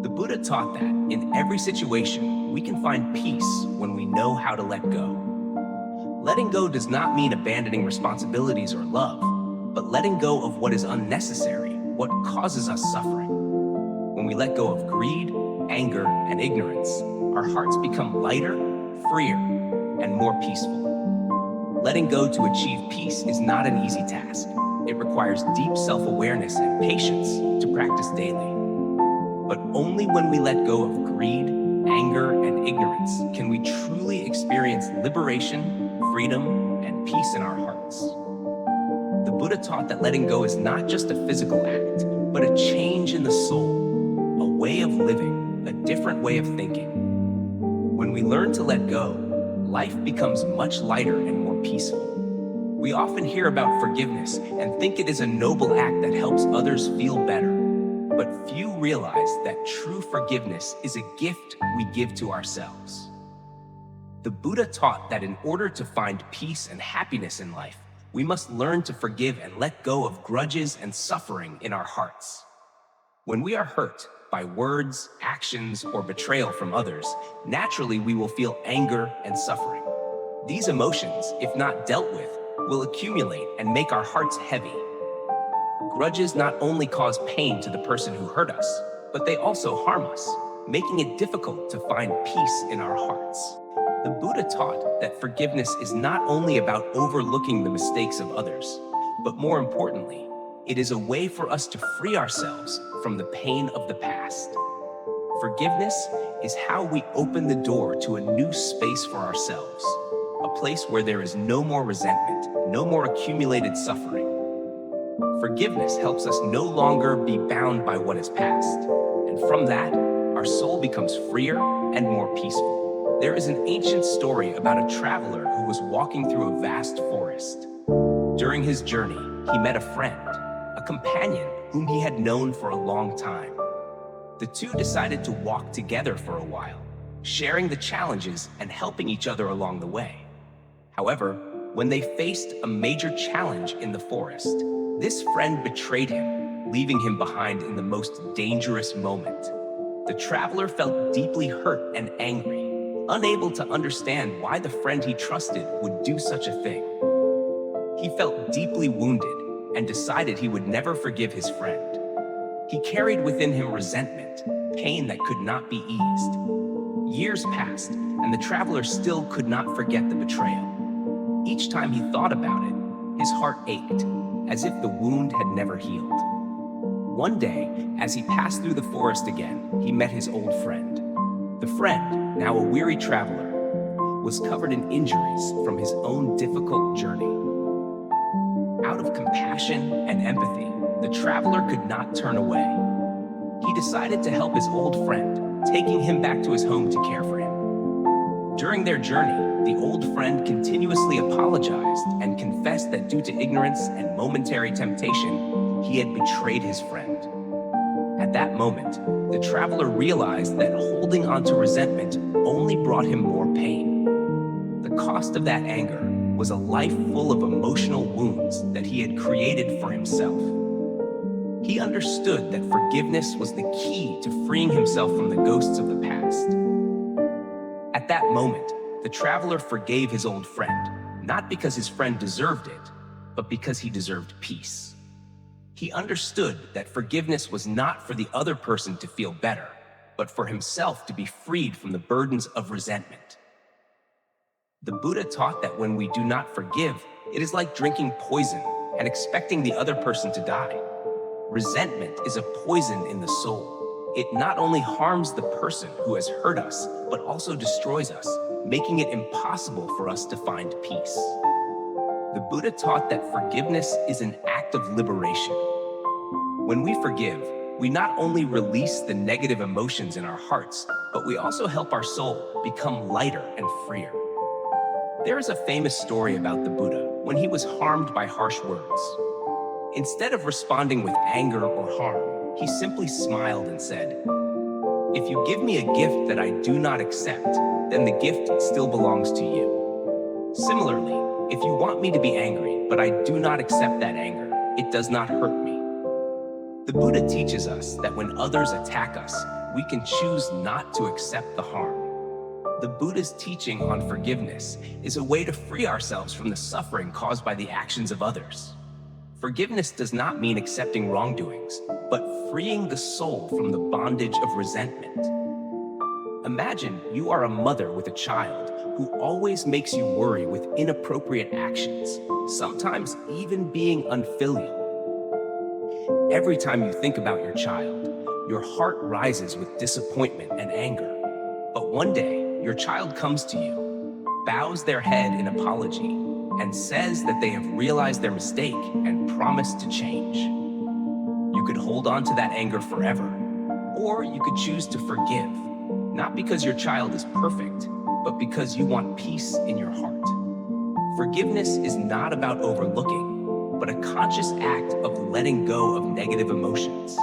The Buddha taught that in every situation, we can find peace when we know how to let go. Letting go does not mean abandoning responsibilities or love, but letting go of what is unnecessary, what causes us suffering. When we let go of greed, anger, and ignorance, our hearts become lighter, freer, and more peaceful. Letting go to achieve peace is not an easy task. It requires deep self-awareness and patience to practice daily. But only when we let go of greed, anger, and ignorance can we truly experience liberation, freedom, and peace in our hearts. The Buddha taught that letting go is not just a physical act, but a change in the soul, a way of living, a different way of thinking. When we learn to let go, life becomes much lighter and more peaceful. We often hear about forgiveness and think it is a noble act that helps others feel better. But few realize that true forgiveness is a gift we give to ourselves. The Buddha taught that in order to find peace and happiness in life, we must learn to forgive and let go of grudges and suffering in our hearts. When we are hurt by words, actions, or betrayal from others, naturally we will feel anger and suffering. These emotions, if not dealt with, will accumulate and make our hearts heavy. Grudges not only cause pain to the person who hurt us, but they also harm us, making it difficult to find peace in our hearts. The Buddha taught that forgiveness is not only about overlooking the mistakes of others, but more importantly, it is a way for us to free ourselves from the pain of the past. Forgiveness is how we open the door to a new space for ourselves, a place where there is no more resentment, no more accumulated suffering. Forgiveness helps us no longer be bound by what is past, and from that, our soul becomes freer and more peaceful. There is an ancient story about a traveler who was walking through a vast forest. During his journey, he met a friend, a companion whom he had known for a long time. The two decided to walk together for a while, sharing the challenges and helping each other along the way. However, when they faced a major challenge in the forest, this friend betrayed him, leaving him behind in the most dangerous moment. The traveler felt deeply hurt and angry, unable to understand why the friend he trusted would do such a thing. He felt deeply wounded and decided he would never forgive his friend. He carried within him resentment, pain that could not be eased. Years passed, and the traveler still could not forget the betrayal. Each time he thought about it, his heart ached, as if the wound had never healed. One day, as he passed through the forest again, he met his old friend. The friend, now a weary traveler, was covered in injuries from his own difficult journey. Out of compassion and empathy, the traveler could not turn away. He decided to help his old friend, taking him back to his home to care for him. During their journey, the old friend continuously apologized and confessed that due to ignorance and momentary temptation, he had betrayed his friend. At that moment, the traveler realized that holding onto resentment only brought him more pain. The cost of that anger was a life full of emotional wounds that he had created for himself. He understood that forgiveness was the key to freeing himself from the ghosts of the past. At that moment, the traveler forgave his old friend, not because his friend deserved it, but because he deserved peace. He understood that forgiveness was not for the other person to feel better, but for himself to be freed from the burdens of resentment. The Buddha taught that when we do not forgive, it is like drinking poison and expecting the other person to die. Resentment is a poison in the soul. It not only harms the person who has hurt us, but also destroys us, making it impossible for us to find peace. The Buddha taught that forgiveness is an act of liberation. When we forgive, we not only release the negative emotions in our hearts, but we also help our soul become lighter and freer. There is a famous story about the Buddha when he was harmed by harsh words. Instead of responding with anger or harm, he simply smiled and said, "If you give me a gift that I do not accept, then the gift still belongs to you. Similarly, if you want me to be angry, but I do not accept that anger, it does not hurt me." The Buddha teaches us that when others attack us, we can choose not to accept the harm. The Buddha's teaching on forgiveness is a way to free ourselves from the suffering caused by the actions of others. Forgiveness does not mean accepting wrongdoings, but freeing the soul from the bondage of resentment. Imagine you are a mother with a child who always makes you worry with inappropriate actions, sometimes even being unfilial. Every time you think about your child, your heart rises with disappointment and anger. But one day, your child comes to you, bows their head in apology, and says that they have realized their mistake and promised to change. You could hold on to that anger forever, or you could choose to forgive, not because your child is perfect, but because you want peace in your heart. Forgiveness is not about overlooking, but a conscious act of letting go of negative emotions.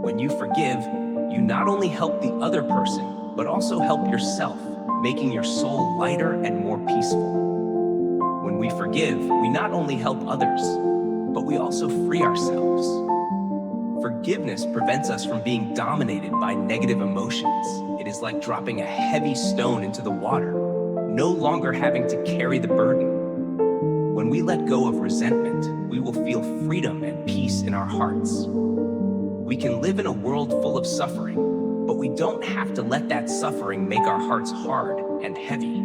When you forgive, you not only help the other person, but also help yourself, making your soul lighter and more peaceful. When we forgive, we not only help others, but we also free ourselves. Forgiveness prevents us from being dominated by negative emotions. It is like dropping a heavy stone into the water, no longer having to carry the burden. When we let go of resentment, we will feel freedom and peace in our hearts. We can live in a world full of suffering, but we don't have to let that suffering make our hearts hard and heavy.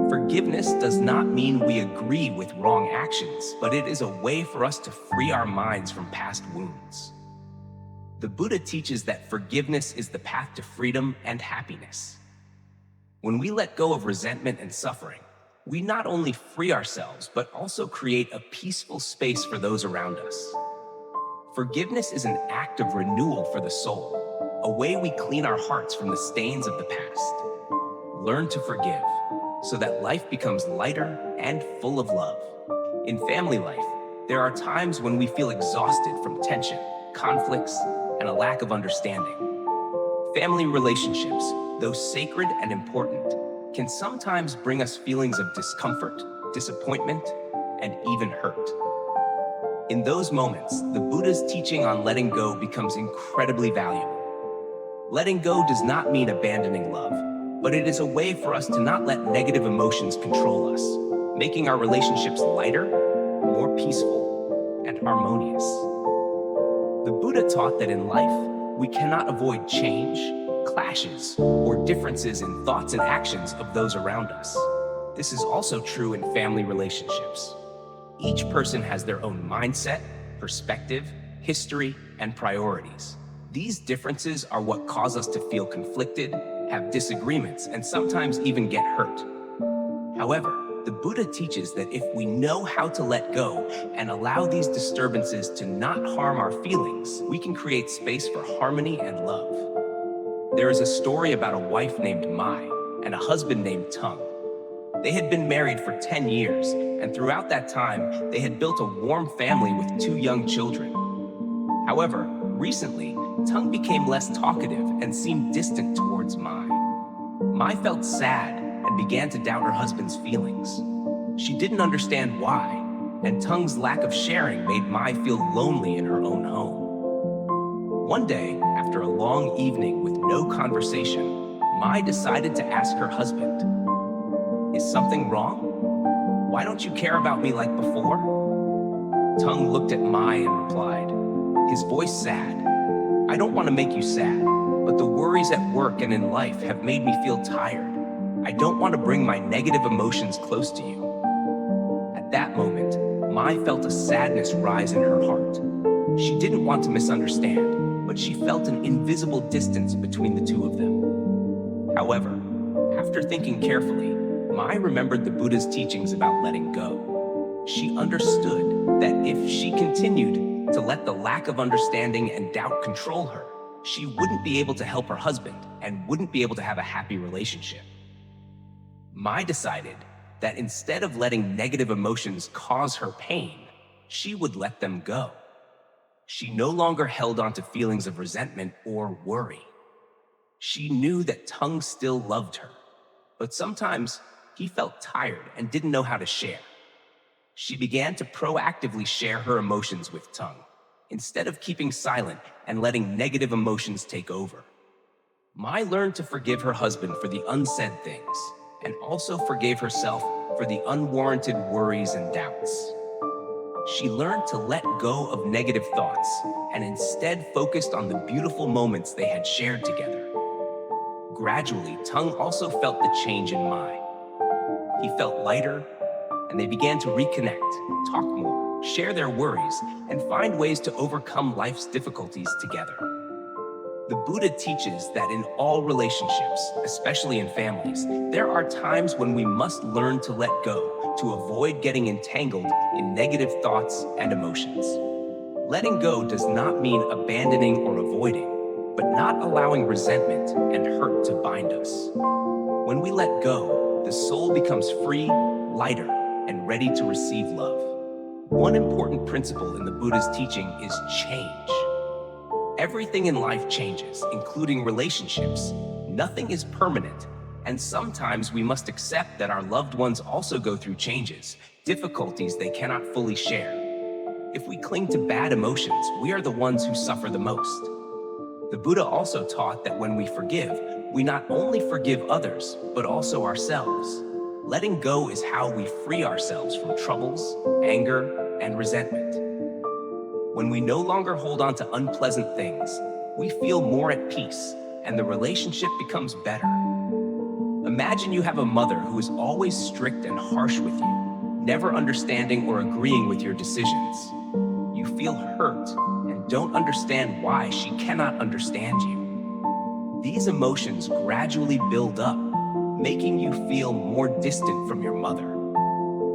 Forgiveness does not mean we agree with wrong actions, but it is a way for us to free our minds from past wounds. The Buddha teaches that forgiveness is the path to freedom and happiness. When we let go of resentment and suffering, we not only free ourselves, but also create a peaceful space for those around us. Forgiveness is an act of renewal for the soul, a way we clean our hearts from the stains of the past. Learn to forgive, so that life becomes lighter and full of love. In family life, there are times when we feel exhausted from tension, conflicts, and a lack of understanding. Family relationships, though sacred and important, can sometimes bring us feelings of discomfort, disappointment, and even hurt. In those moments, the Buddha's teaching on letting go becomes incredibly valuable. Letting go does not mean abandoning love, but it is a way for us to not let negative emotions control us, making our relationships lighter, more peaceful, and harmonious. The Buddha taught that in life, we cannot avoid change, clashes, or differences in thoughts and actions of those around us. This is also true in family relationships. Each person has their own mindset, perspective, history, and priorities. These differences are what cause us to feel conflicted, have disagreements, and sometimes even get hurt. However, the Buddha teaches that if we know how to let go and allow these disturbances to not harm our feelings, we can create space for harmony and love. There is a story about a wife named Mai and a husband named Tung. They had been married for 10 years, and throughout that time, they had built a warm family with 2 young children. However, recently, Tung became less talkative and seemed distant towards Mai. Mai felt sad and began to doubt her husband's feelings. She didn't understand why, and Tung's lack of sharing made Mai feel lonely in her own home. One day, after a long evening with no conversation, Mai decided to ask her husband, "Is something wrong? Why don't you care about me like before?" Tung looked at Mai and replied, his voice sad, "I don't want to make you sad, but the worries at work and in life have made me feel tired. I don't want to bring my negative emotions close to you." At that moment, Mai felt a sadness rise in her heart. She didn't want to misunderstand, but she felt an invisible distance between the two of them. However, after thinking carefully, Mai remembered the Buddha's teachings about letting go. She understood that if she continued to let the lack of understanding and doubt control her, she wouldn't be able to help her husband and wouldn't be able to have a happy relationship. Mai decided that instead of letting negative emotions cause her pain, she would let them go. She no longer held on to feelings of resentment or worry. She knew that Tung still loved her, but sometimes he felt tired and didn't know how to share. She began to proactively share her emotions with Tung, instead of keeping silent and letting negative emotions take over. Mai learned to forgive her husband for the unsaid things, and also forgave herself for the unwarranted worries and doubts. She learned to let go of negative thoughts and instead focused on the beautiful moments they had shared together. Gradually, Tung also felt the change in Mai. He felt lighter, and they began to reconnect, talk more, share their worries, and find ways to overcome life's difficulties together. The Buddha teaches that in all relationships, especially in families, there are times when we must learn to let go to avoid getting entangled in negative thoughts and emotions. Letting go does not mean abandoning or avoiding, but not allowing resentment and hurt to bind us. When we let go, the soul becomes free, lighter, and ready to receive love. One important principle in the Buddha's teaching is change. Everything in life changes, including relationships. Nothing is permanent, and sometimes we must accept that our loved ones also go through changes, difficulties they cannot fully share. If we cling to bad emotions, we are the ones who suffer the most. The Buddha also taught that when we forgive, we not only forgive others, but also ourselves. Letting go is how we free ourselves from troubles, anger, and resentment. When we no longer hold on to unpleasant things, we feel more at peace, and the relationship becomes better. Imagine you have a mother who is always strict and harsh with you, never understanding or agreeing with your decisions. You feel hurt and don't understand why she cannot understand you. These emotions gradually build up, making you feel more distant from your mother.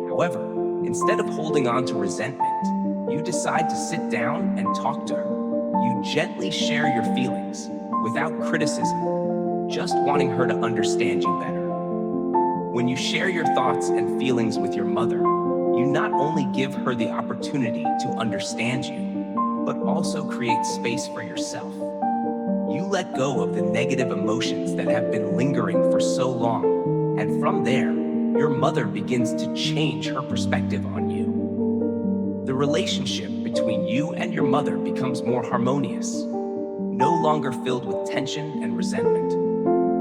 However, instead of holding on to resentment, you decide to sit down and talk to her. You gently share your feelings without criticism, just wanting her to understand you better. When you share your thoughts and feelings with your mother, you not only give her the opportunity to understand you, but also create space for yourself. You let go of the negative emotions that have been lingering for so long, and from there, your mother begins to change her perspective on you. The relationship between you and your mother becomes more harmonious, no longer filled with tension and resentment.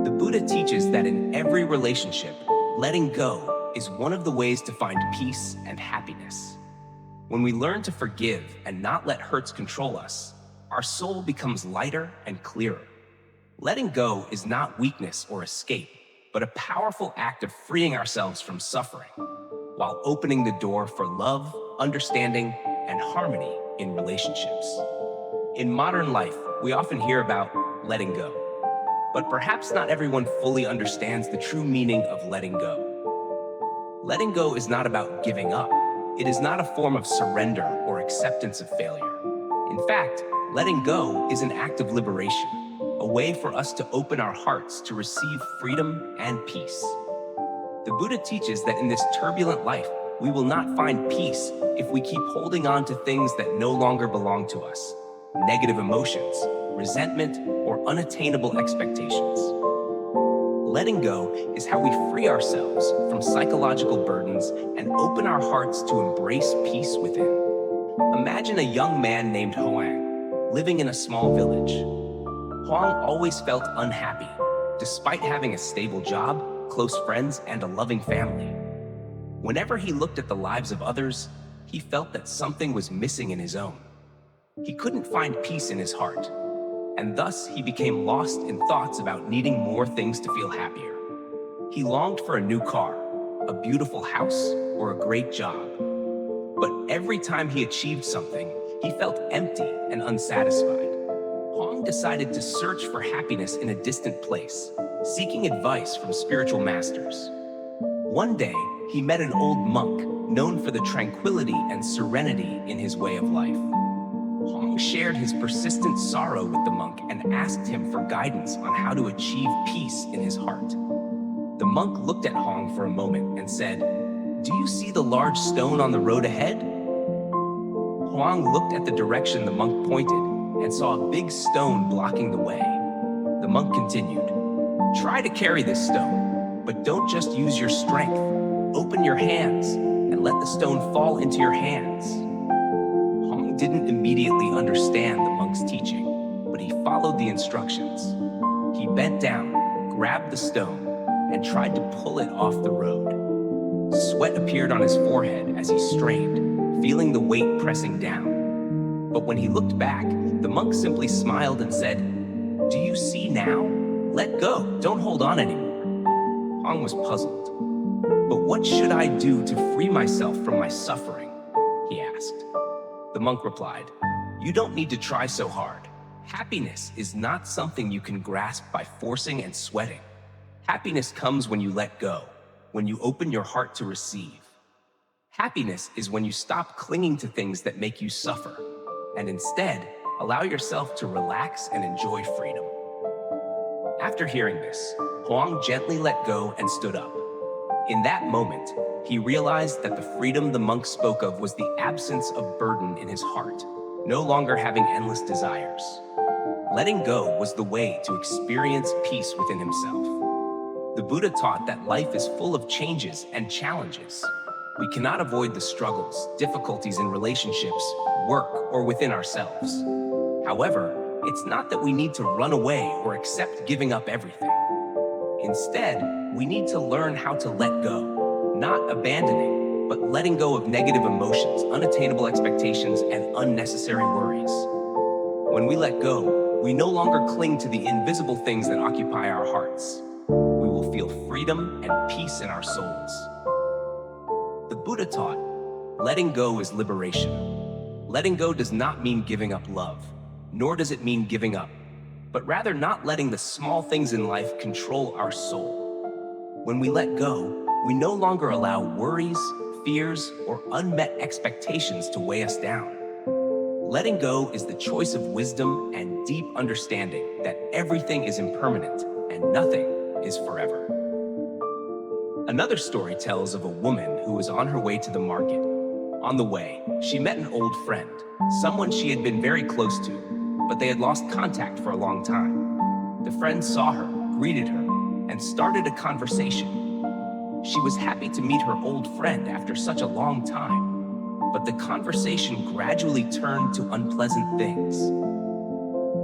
The Buddha teaches that in every relationship, letting go is one of the ways to find peace and happiness. When we learn to forgive and not let hurts control us, our soul becomes lighter and clearer. Letting go is not weakness or escape, but a powerful act of freeing ourselves from suffering, while opening the door for love, understanding, and harmony in relationships. In modern life, we often hear about letting go, but perhaps not everyone fully understands the true meaning of letting go. Letting go is not about giving up. It is not a form of surrender or acceptance of failure. In fact, letting go is an act of liberation, a way for us to open our hearts to receive freedom and peace. The Buddha teaches that in this turbulent life, we will not find peace if we keep holding on to things that no longer belong to us, negative emotions, resentment, or unattainable expectations. Letting go is how we free ourselves from psychological burdens and open our hearts to embrace peace within. Imagine a young man named Hoang, living in a small village. Hoang always felt unhappy, despite having a stable job, close friends, and a loving family. Whenever he looked at the lives of others, he felt that something was missing in his own. He couldn't find peace in his heart, and thus he became lost in thoughts about needing more things to feel happier. He longed for a new car, a beautiful house, or a great job. But every time he achieved something, he felt empty and unsatisfied. Hoang decided to search for happiness in a distant place, seeking advice from spiritual masters. One day, he met an old monk known for the tranquility and serenity in his way of life. Hoang shared his persistent sorrow with the monk and asked him for guidance on how to achieve peace in his heart. The monk looked at Hoang for a moment and said, "Do you see the large stone on the road ahead?" Hoang looked at the direction the monk pointed and saw a big stone blocking the way. The monk continued, "Try to carry this stone, but don't just use your strength. Open your hands and let the stone fall into your hands." Hoang didn't immediately understand the monk's teaching, but he followed the instructions. He bent down, grabbed the stone, and tried to pull it off the road. Sweat appeared on his forehead as he strained, feeling the weight pressing down. But when he looked back, the monk simply smiled and said, "Do you see now? Let go, don't hold on anymore." Huang was puzzled. "But what should I do to free myself from my suffering?" he asked. The monk replied, "You don't need to try so hard. Happiness is not something you can grasp by forcing and sweating. Happiness comes when you let go, when you open your heart to receive. Happiness is when you stop clinging to things that make you suffer, and instead allow yourself to relax and enjoy freedom." After hearing this, Huang gently let go and stood up. In that moment, he realized that the freedom the monk spoke of was the absence of burden in his heart, no longer having endless desires. Letting go was the way to experience peace within himself. The Buddha taught that life is full of changes and challenges. We cannot avoid the struggles, difficulties in relationships, work, or within ourselves. However, it's not that we need to run away or accept giving up everything. Instead, we need to learn how to let go, not abandoning, but letting go of negative emotions, unattainable expectations, and unnecessary worries. When we let go, we no longer cling to the invisible things that occupy our hearts. We will feel freedom and peace in our souls. The Buddha taught, letting go is liberation. Letting go does not mean giving up love, nor does it mean giving up, but rather not letting the small things in life control our soul. When we let go, we no longer allow worries, fears, or unmet expectations to weigh us down. Letting go is the choice of wisdom and deep understanding that everything is impermanent and nothing is forever. Another story tells of a woman who was on her way to the market. On the way, she met an old friend, someone she had been very close to, but they had lost contact for a long time. The friend saw her, greeted her, and started a conversation. She was happy to meet her old friend after such a long time, but the conversation gradually turned to unpleasant things.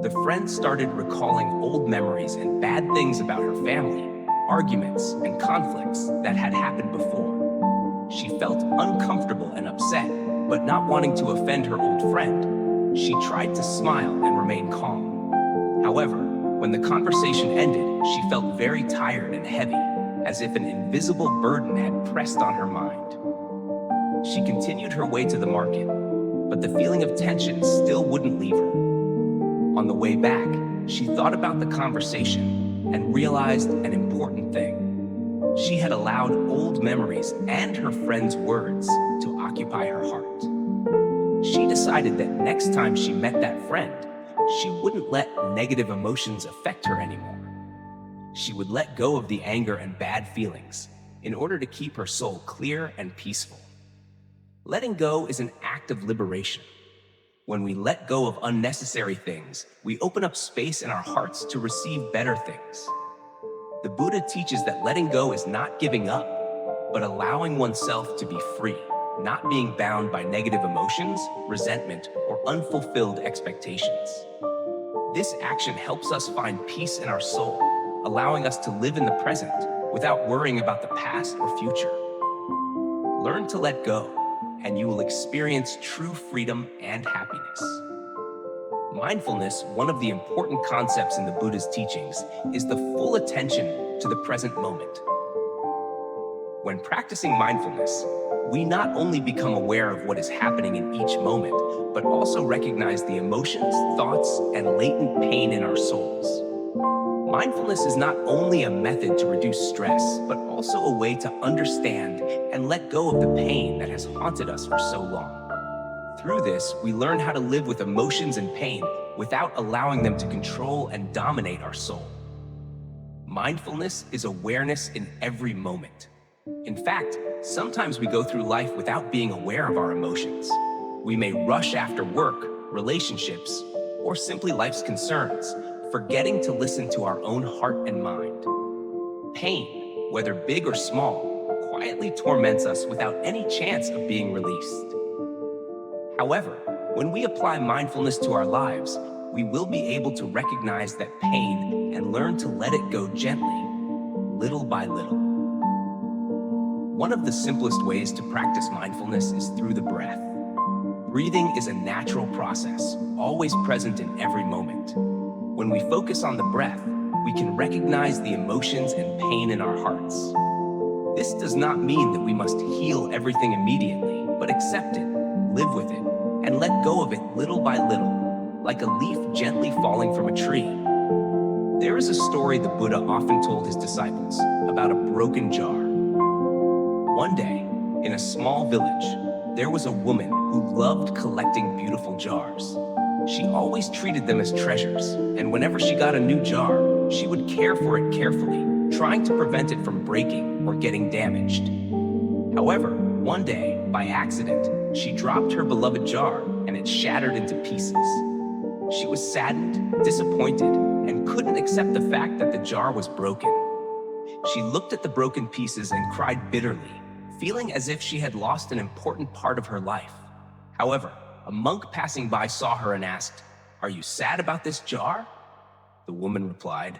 The friend started recalling old memories and bad things about her family, arguments and conflicts that had happened before. She felt uncomfortable and upset, but not wanting to offend her old friend, she tried to smile and remain calm. However, when the conversation ended, she felt very tired and heavy, as if an invisible burden had pressed on her mind. She continued her way to the market, but the feeling of tension still wouldn't leave her. On the way back, she thought about the conversation and realized an important thing. She had allowed old memories and her friend's words to occupy her heart. She decided that next time she met that friend, she wouldn't let negative emotions affect her anymore. She would let go of the anger and bad feelings in order to keep her soul clear and peaceful. Letting go is an act of liberation. When we let go of unnecessary things, we open up space in our hearts to receive better things. The Buddha teaches that letting go is not giving up, but allowing oneself to be free, not being bound by negative emotions, resentment, or unfulfilled expectations. This action helps us find peace in our soul, allowing us to live in the present without worrying about the past or future. Learn to let go, and you will experience true freedom and happiness. Mindfulness, one of the important concepts in the Buddha's teachings, is the full attention to the present moment. When practicing mindfulness, we not only become aware of what is happening in each moment, but also recognize the emotions, thoughts, and latent pain in our souls. Mindfulness is not only a method to reduce stress, but also a way to understand and let go of the pain that has haunted us for so long. Through this, we learn how to live with emotions and pain without allowing them to control and dominate our soul. Mindfulness is awareness in every moment. In fact, sometimes we go through life without being aware of our emotions. We may rush after work, relationships, or simply life's concerns, forgetting to listen to our own heart and mind. Pain, whether big or small, quietly torments us without any chance of being released. However, when we apply mindfulness to our lives, we will be able to recognize that pain and learn to let it go gently, little by little. One of the simplest ways to practice mindfulness is through the breath. Breathing is a natural process, always present in every moment. When we focus on the breath, we can recognize the emotions and pain in our hearts. This does not mean that we must heal everything immediately, but accept it, live with it, and let go of it little by little, like a leaf gently falling from a tree. There is a story the Buddha often told his disciples about a broken jar. One day, in a small village, there was a woman who loved collecting beautiful jars. She always treated them as treasures, and whenever she got a new jar, she would care for it carefully, trying to prevent it from breaking or getting damaged. However, one day, by accident, she dropped her beloved jar and it shattered into pieces. She was saddened, disappointed, and couldn't accept the fact that the jar was broken. She looked at the broken pieces and cried bitterly, feeling as if she had lost an important part of her life. However, a monk passing by saw her and asked, "Are you sad about this jar?" The woman replied,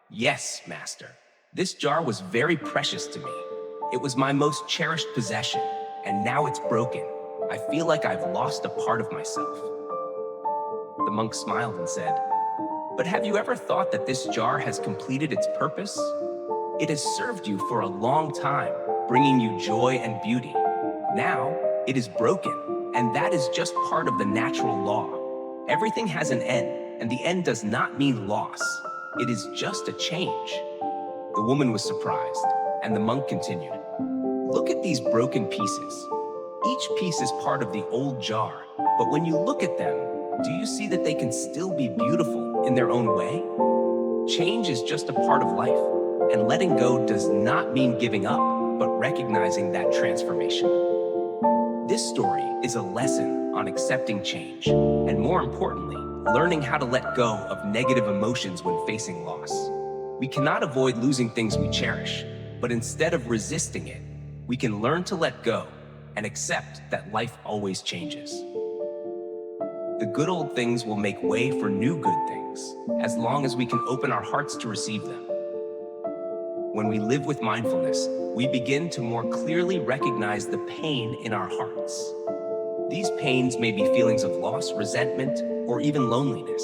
"Yes, master. This jar was very precious to me. It was my most cherished possession, and now it's broken. I feel like I've lost a part of myself." The monk smiled and said, "But have you ever thought that this jar has completed its purpose? It has served you for a long time, bringing you joy and beauty. Now, it is broken, and that is just part of the natural law. Everything has an end, and the end does not mean loss. It is just a change." The woman was surprised, and the monk continued, "Look at these broken pieces. Each piece is part of the old jar, but when you look at them, do you see that they can still be beautiful in their own way? Change is just a part of life, and letting go does not mean giving up, but recognizing that transformation." This story is a lesson on accepting change, and more importantly, learning how to let go of negative emotions when facing loss. We cannot avoid losing things we cherish, but instead of resisting it, we can learn to let go and accept that life always changes. The good old things will make way for new good things, as long as we can open our hearts to receive them. When we live with mindfulness, we begin to more clearly recognize the pain in our hearts. These pains may be feelings of loss, resentment, or even loneliness.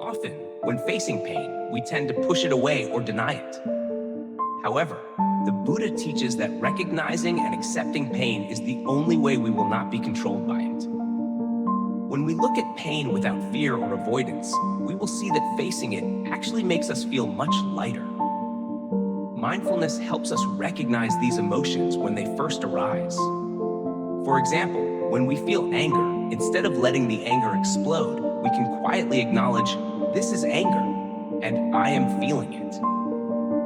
Often, when facing pain, we tend to push it away or deny it. However, the Buddha teaches that recognizing and accepting pain is the only way we will not be controlled by it. When we look at pain without fear or avoidance, we will see that facing it actually makes us feel much lighter. Mindfulness helps us recognize these emotions when they first arise. For example, when we feel anger, instead of letting the anger explode, we can quietly acknowledge, "This is anger, and I am feeling it."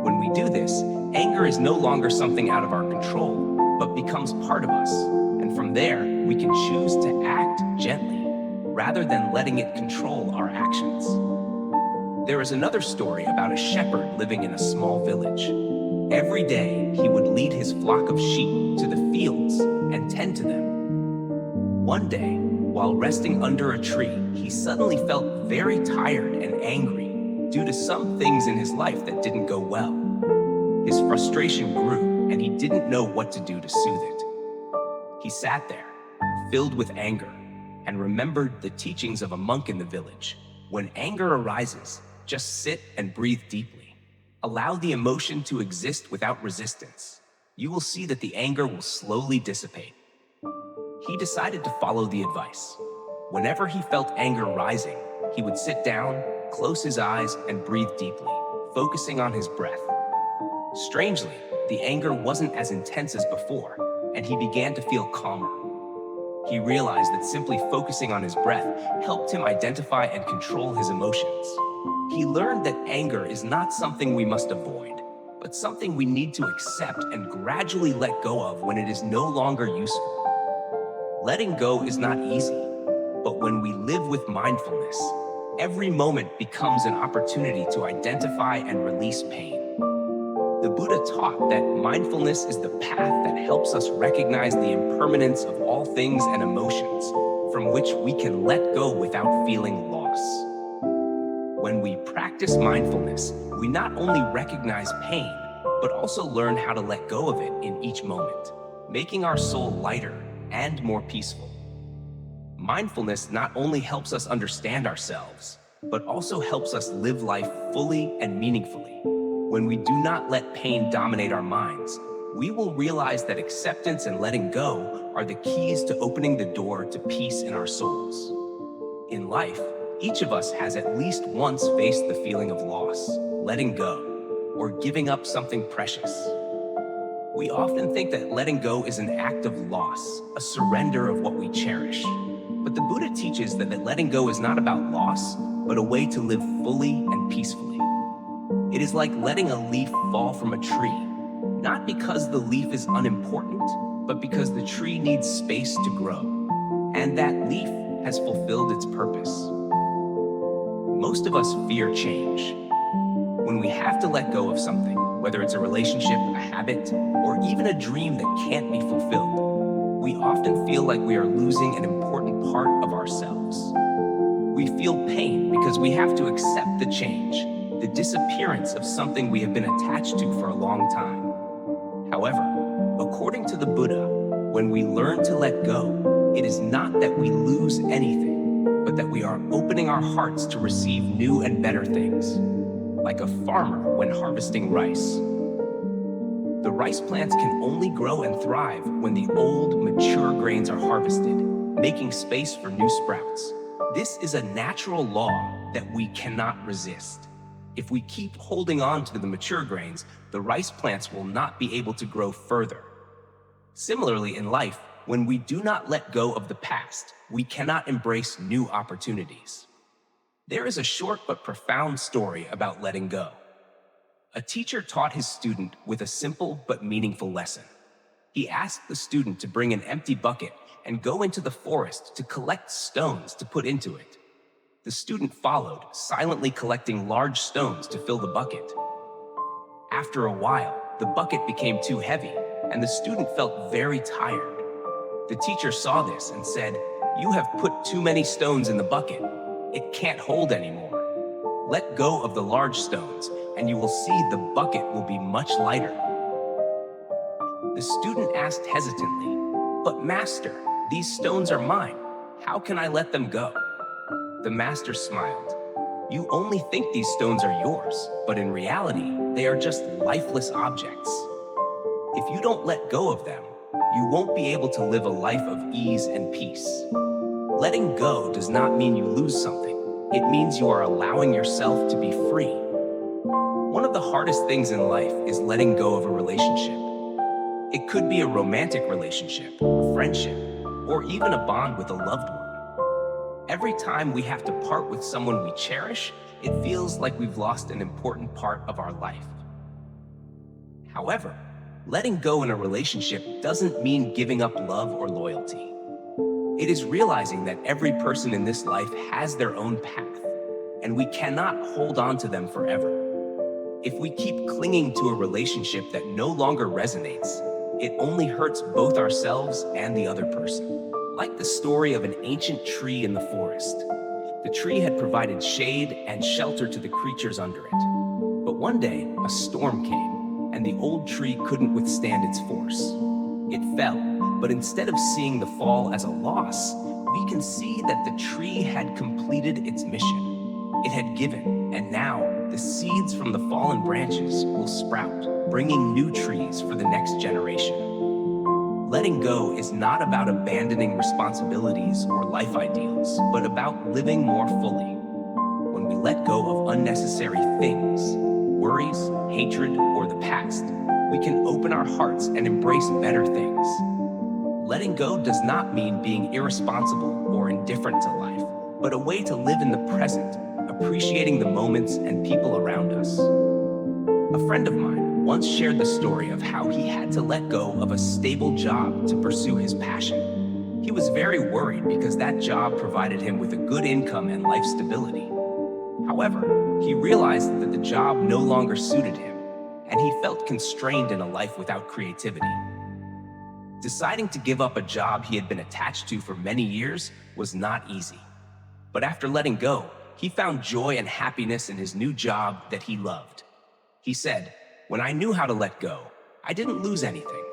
When we do this, anger is no longer something out of our control, but becomes part of us. And from there, we can choose to act gently, rather than letting it control our actions. There is another story about a shepherd living in a small village. Every day, he would lead his flock of sheep to the fields and tend to them. One day, while resting under a tree, he suddenly felt very tired and angry due to some things in his life that didn't go well. His frustration grew, and he didn't know what to do to soothe it. He sat there, filled with anger, and remembered the teachings of a monk in the village. When anger arises, just sit and breathe deeply. Allow the emotion to exist without resistance. You will see that the anger will slowly dissipate. He decided to follow the advice. Whenever he felt anger rising, he would sit down, close his eyes, and breathe deeply, focusing on his breath. Strangely, the anger wasn't as intense as before, and he began to feel calmer. He realized that simply focusing on his breath helped him identify and control his emotions. He learned that anger is not something we must avoid, but something we need to accept and gradually let go of when it is no longer useful. Letting go is not easy, but when we live with mindfulness, every moment becomes an opportunity to identify and release pain. The Buddha taught that mindfulness is the path that helps us recognize the impermanence of all things and emotions, from which we can let go without feeling lost. loss. When we practice mindfulness, we not only recognize pain, but also learn how to let go of it in each moment, making our soul lighter and more peaceful. Mindfulness not only helps us understand ourselves, but also helps us live life fully and meaningfully. When we do not let pain dominate our minds, we will realize that acceptance and letting go are the keys to opening the door to peace in our souls. In life, each of us has at least once faced the feeling of loss, letting go, or giving up something precious. We often think that letting go is an act of loss, a surrender of what we cherish. But the Buddha teaches that letting go is not about loss, but a way to live fully and peacefully. It is like letting a leaf fall from a tree, not because the leaf is unimportant, but because the tree needs space to grow, and that leaf has fulfilled its purpose. Most of us fear change. When we have to let go of something, whether it's a relationship, a habit, or even a dream that can't be fulfilled, we often feel like we are losing an important part of ourselves. We feel pain because we have to accept the change, the disappearance of something we have been attached to for a long time. However, according to the Buddha, when we learn to let go, it is not that we lose anything, but that we are opening our hearts to receive new and better things, like a farmer when harvesting rice. The rice plants can only grow and thrive when the old, mature grains are harvested, making space for new sprouts. This is a natural law that we cannot resist. If we keep holding on to the mature grains, the rice plants will not be able to grow further. Similarly, in life, when we do not let go of the past, we cannot embrace new opportunities. There is a short but profound story about letting go. A teacher taught his student with a simple but meaningful lesson. He asked the student to bring an empty bucket and go into the forest to collect stones to put into it. The student followed, silently collecting large stones to fill the bucket. After a while, the bucket became too heavy, and the student felt very tired. The teacher saw this and said, "You have put too many stones in the bucket. It can't hold anymore. Let go of the large stones, and you will see the bucket will be much lighter." The student asked hesitantly, "But master, these stones are mine. How can I let them go?" The master smiled. "You only think these stones are yours, but in reality, they are just lifeless objects. If you don't let go of them, you won't be able to live a life of ease and peace." Letting go does not mean you lose something. It means you are allowing yourself to be free. One of the hardest things in life is letting go of a relationship. It could be a romantic relationship, a friendship, or even a bond with a loved one. Every time we have to part with someone we cherish, it feels like we've lost an important part of our life. However, letting go in a relationship doesn't mean giving up love or loyalty. It is realizing that every person in this life has their own path, and we cannot hold on to them forever. If we keep clinging to a relationship that no longer resonates, it only hurts both ourselves and the other person. Like the story of an ancient tree in the forest. The tree had provided shade and shelter to the creatures under it. But one day, a storm came, and the old tree couldn't withstand its force. It fell, but instead of seeing the fall as a loss, we can see that the tree had completed its mission. It had given, and now the seeds from the fallen branches will sprout, bringing new trees for the next generation. Letting go is not about abandoning responsibilities or life ideals, but about living more fully. When we let go of unnecessary things, worries, hatred, or the past, we can open our hearts and embrace better things. Letting go does not mean being irresponsible or indifferent to life, but a way to live in the present, appreciating the moments and people around us. A friend of mine once shared the story of how he had to let go of a stable job to pursue his passion. He was very worried because that job provided him with a good income and life stability. However, he realized that the job no longer suited him, and he felt constrained in a life without creativity. Deciding to give up a job he had been attached to for many years was not easy. But after letting go, he found joy and happiness in his new job that he loved. He said, "When I knew how to let go, I didn't lose anything.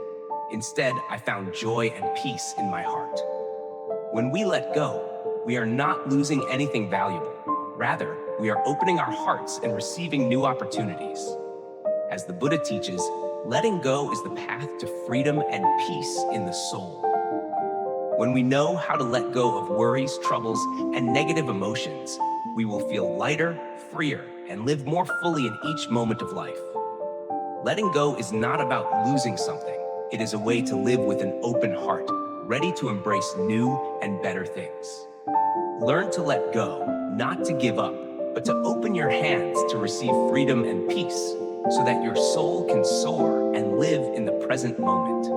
Instead, I found joy and peace in my heart." When we let go, we are not losing anything valuable. Rather, we are opening our hearts and receiving new opportunities. As the Buddha teaches, letting go is the path to freedom and peace in the soul. When we know how to let go of worries, troubles, and negative emotions, we will feel lighter, freer, and live more fully in each moment of life. Letting go is not about losing something. It is a way to live with an open heart, ready to embrace new and better things. Learn to let go, not to give up, but to open your hands to receive freedom and peace, so that your soul can soar and live in the present moment.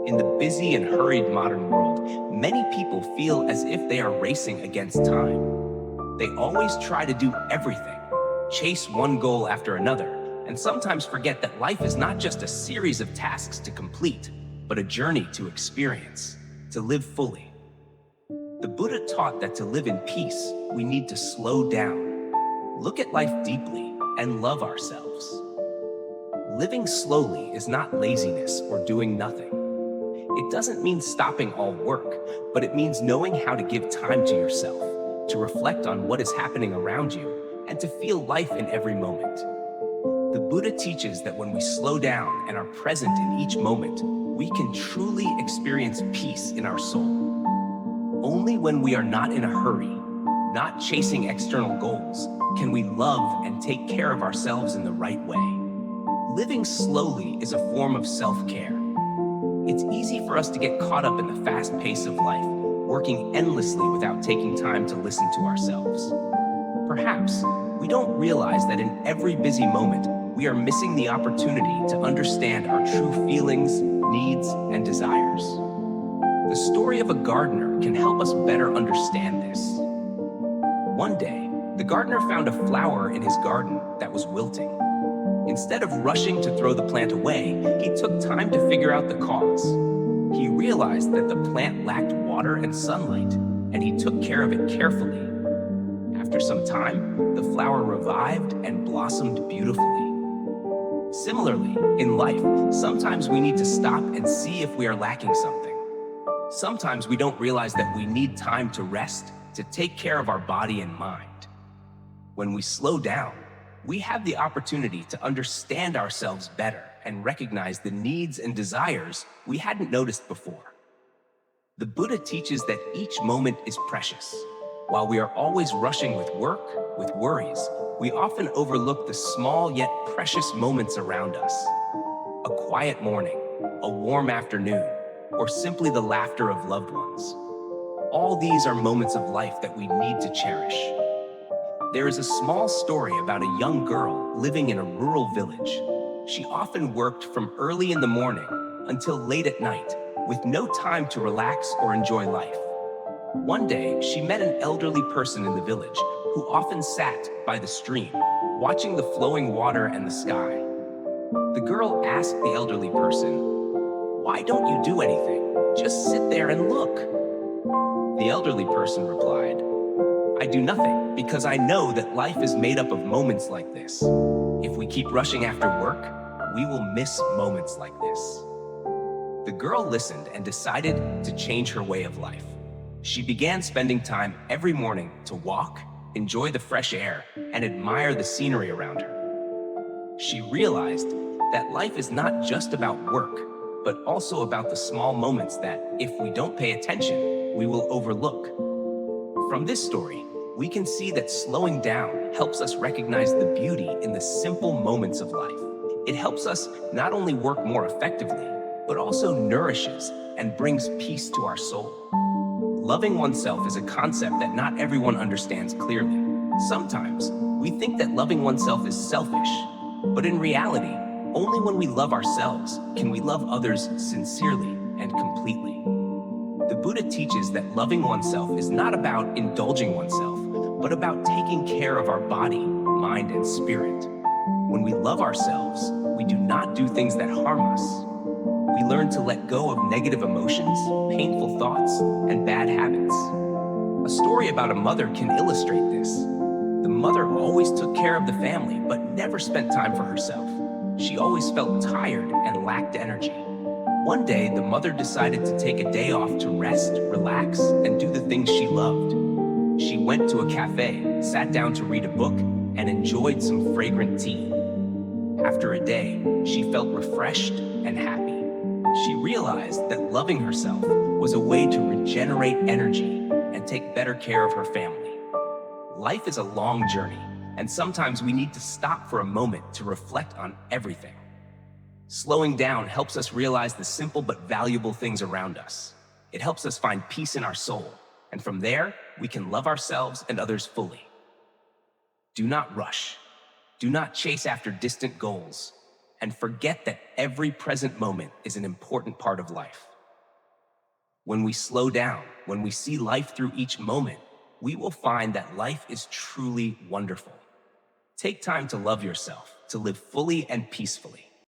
In the busy and hurried modern world, many people feel as if they are racing against time. They always try to do everything, chase one goal after another, and sometimes forget that life is not just a series of tasks to complete, but a journey to experience, to live fully. The Buddha taught that to live in peace, we need to slow down, look at life deeply, and love ourselves. Living slowly is not laziness or doing nothing. It doesn't mean stopping all work, but it means knowing how to give time to yourself, to reflect on what is happening around you, and to feel life in every moment. The Buddha teaches that when we slow down and are present in each moment, we can truly experience peace in our soul. Only when we are not in a hurry, not chasing external goals, can we love and take care of ourselves in the right way. Living slowly is a form of self-care. It's easy for us to get caught up in the fast pace of life, working endlessly without taking time to listen to ourselves. Perhaps we don't realize that in every busy moment, we are missing the opportunity to understand our true feelings, needs, and desires. The story of a gardener can help us better understand this. One day, the gardener found a flower in his garden that was wilting. Instead of rushing to throw the plant away, he took time to figure out the cause. He realized that the plant lacked water and sunlight, and he took care of it carefully. After some time, the flower revived and blossomed beautifully. Similarly, in life, sometimes we need to stop and see if we are lacking something. Sometimes we don't realize that we need time to rest, to take care of our body and mind. When we slow down, we have the opportunity to understand ourselves better and recognize the needs and desires we hadn't noticed before. The Buddha teaches that each moment is precious. While we are always rushing with work, with worries, we often overlook the small yet precious moments around us. A quiet morning, a warm afternoon, or simply the laughter of loved ones. All these are moments of life that we need to cherish. There is a small story about a young girl living in a rural village. She often worked from early in the morning until late at night, with no time to relax or enjoy life. One day, she met an elderly person in the village who often sat by the stream, watching the flowing water and the sky. The girl asked the elderly person, "Why don't you do anything? Just sit there and look." The elderly person replied, "I do nothing because I know that life is made up of moments like this. If we keep rushing after work, we will miss moments like this." The girl listened and decided to change her way of life. She began spending time every morning to walk, enjoy the fresh air, and admire the scenery around her. She realized that life is not just about work, but also about the small moments that, if we don't pay attention, we will overlook. From this story, we can see that slowing down helps us recognize the beauty in the simple moments of life. It helps us not only work more effectively, but also nourishes and brings peace to our soul. Loving oneself is a concept that not everyone understands clearly. Sometimes, we think that loving oneself is selfish, but in reality, only when we love ourselves can we love others sincerely and completely. The Buddha teaches that loving oneself is not about indulging oneself, but about taking care of our body, mind, and spirit. When we love ourselves, we do not do things that harm us. We learn to let go of negative emotions, painful thoughts, and bad habits. A story about a mother can illustrate this. The mother always took care of the family, but never spent time for herself. She always felt tired and lacked energy. One day, the mother decided to take a day off to rest, relax, and do the things she loved. She went to a cafe, sat down to read a book, and enjoyed some fragrant tea. After a day, she felt refreshed and happy. She realized that loving herself was a way to regenerate energy and take better care of her family. Life is a long journey, and sometimes we need to stop for a moment to reflect on everything. Slowing down helps us realize the simple but valuable things around us. It helps us find peace in our soul, and from there, we can love ourselves and others fully. Do not rush. Do not chase after distant goals, and forget that every present moment is an important part of life. When we slow down, when we see life through each moment, we will find that life is truly wonderful. Take time to love yourself, to live fully and peacefully.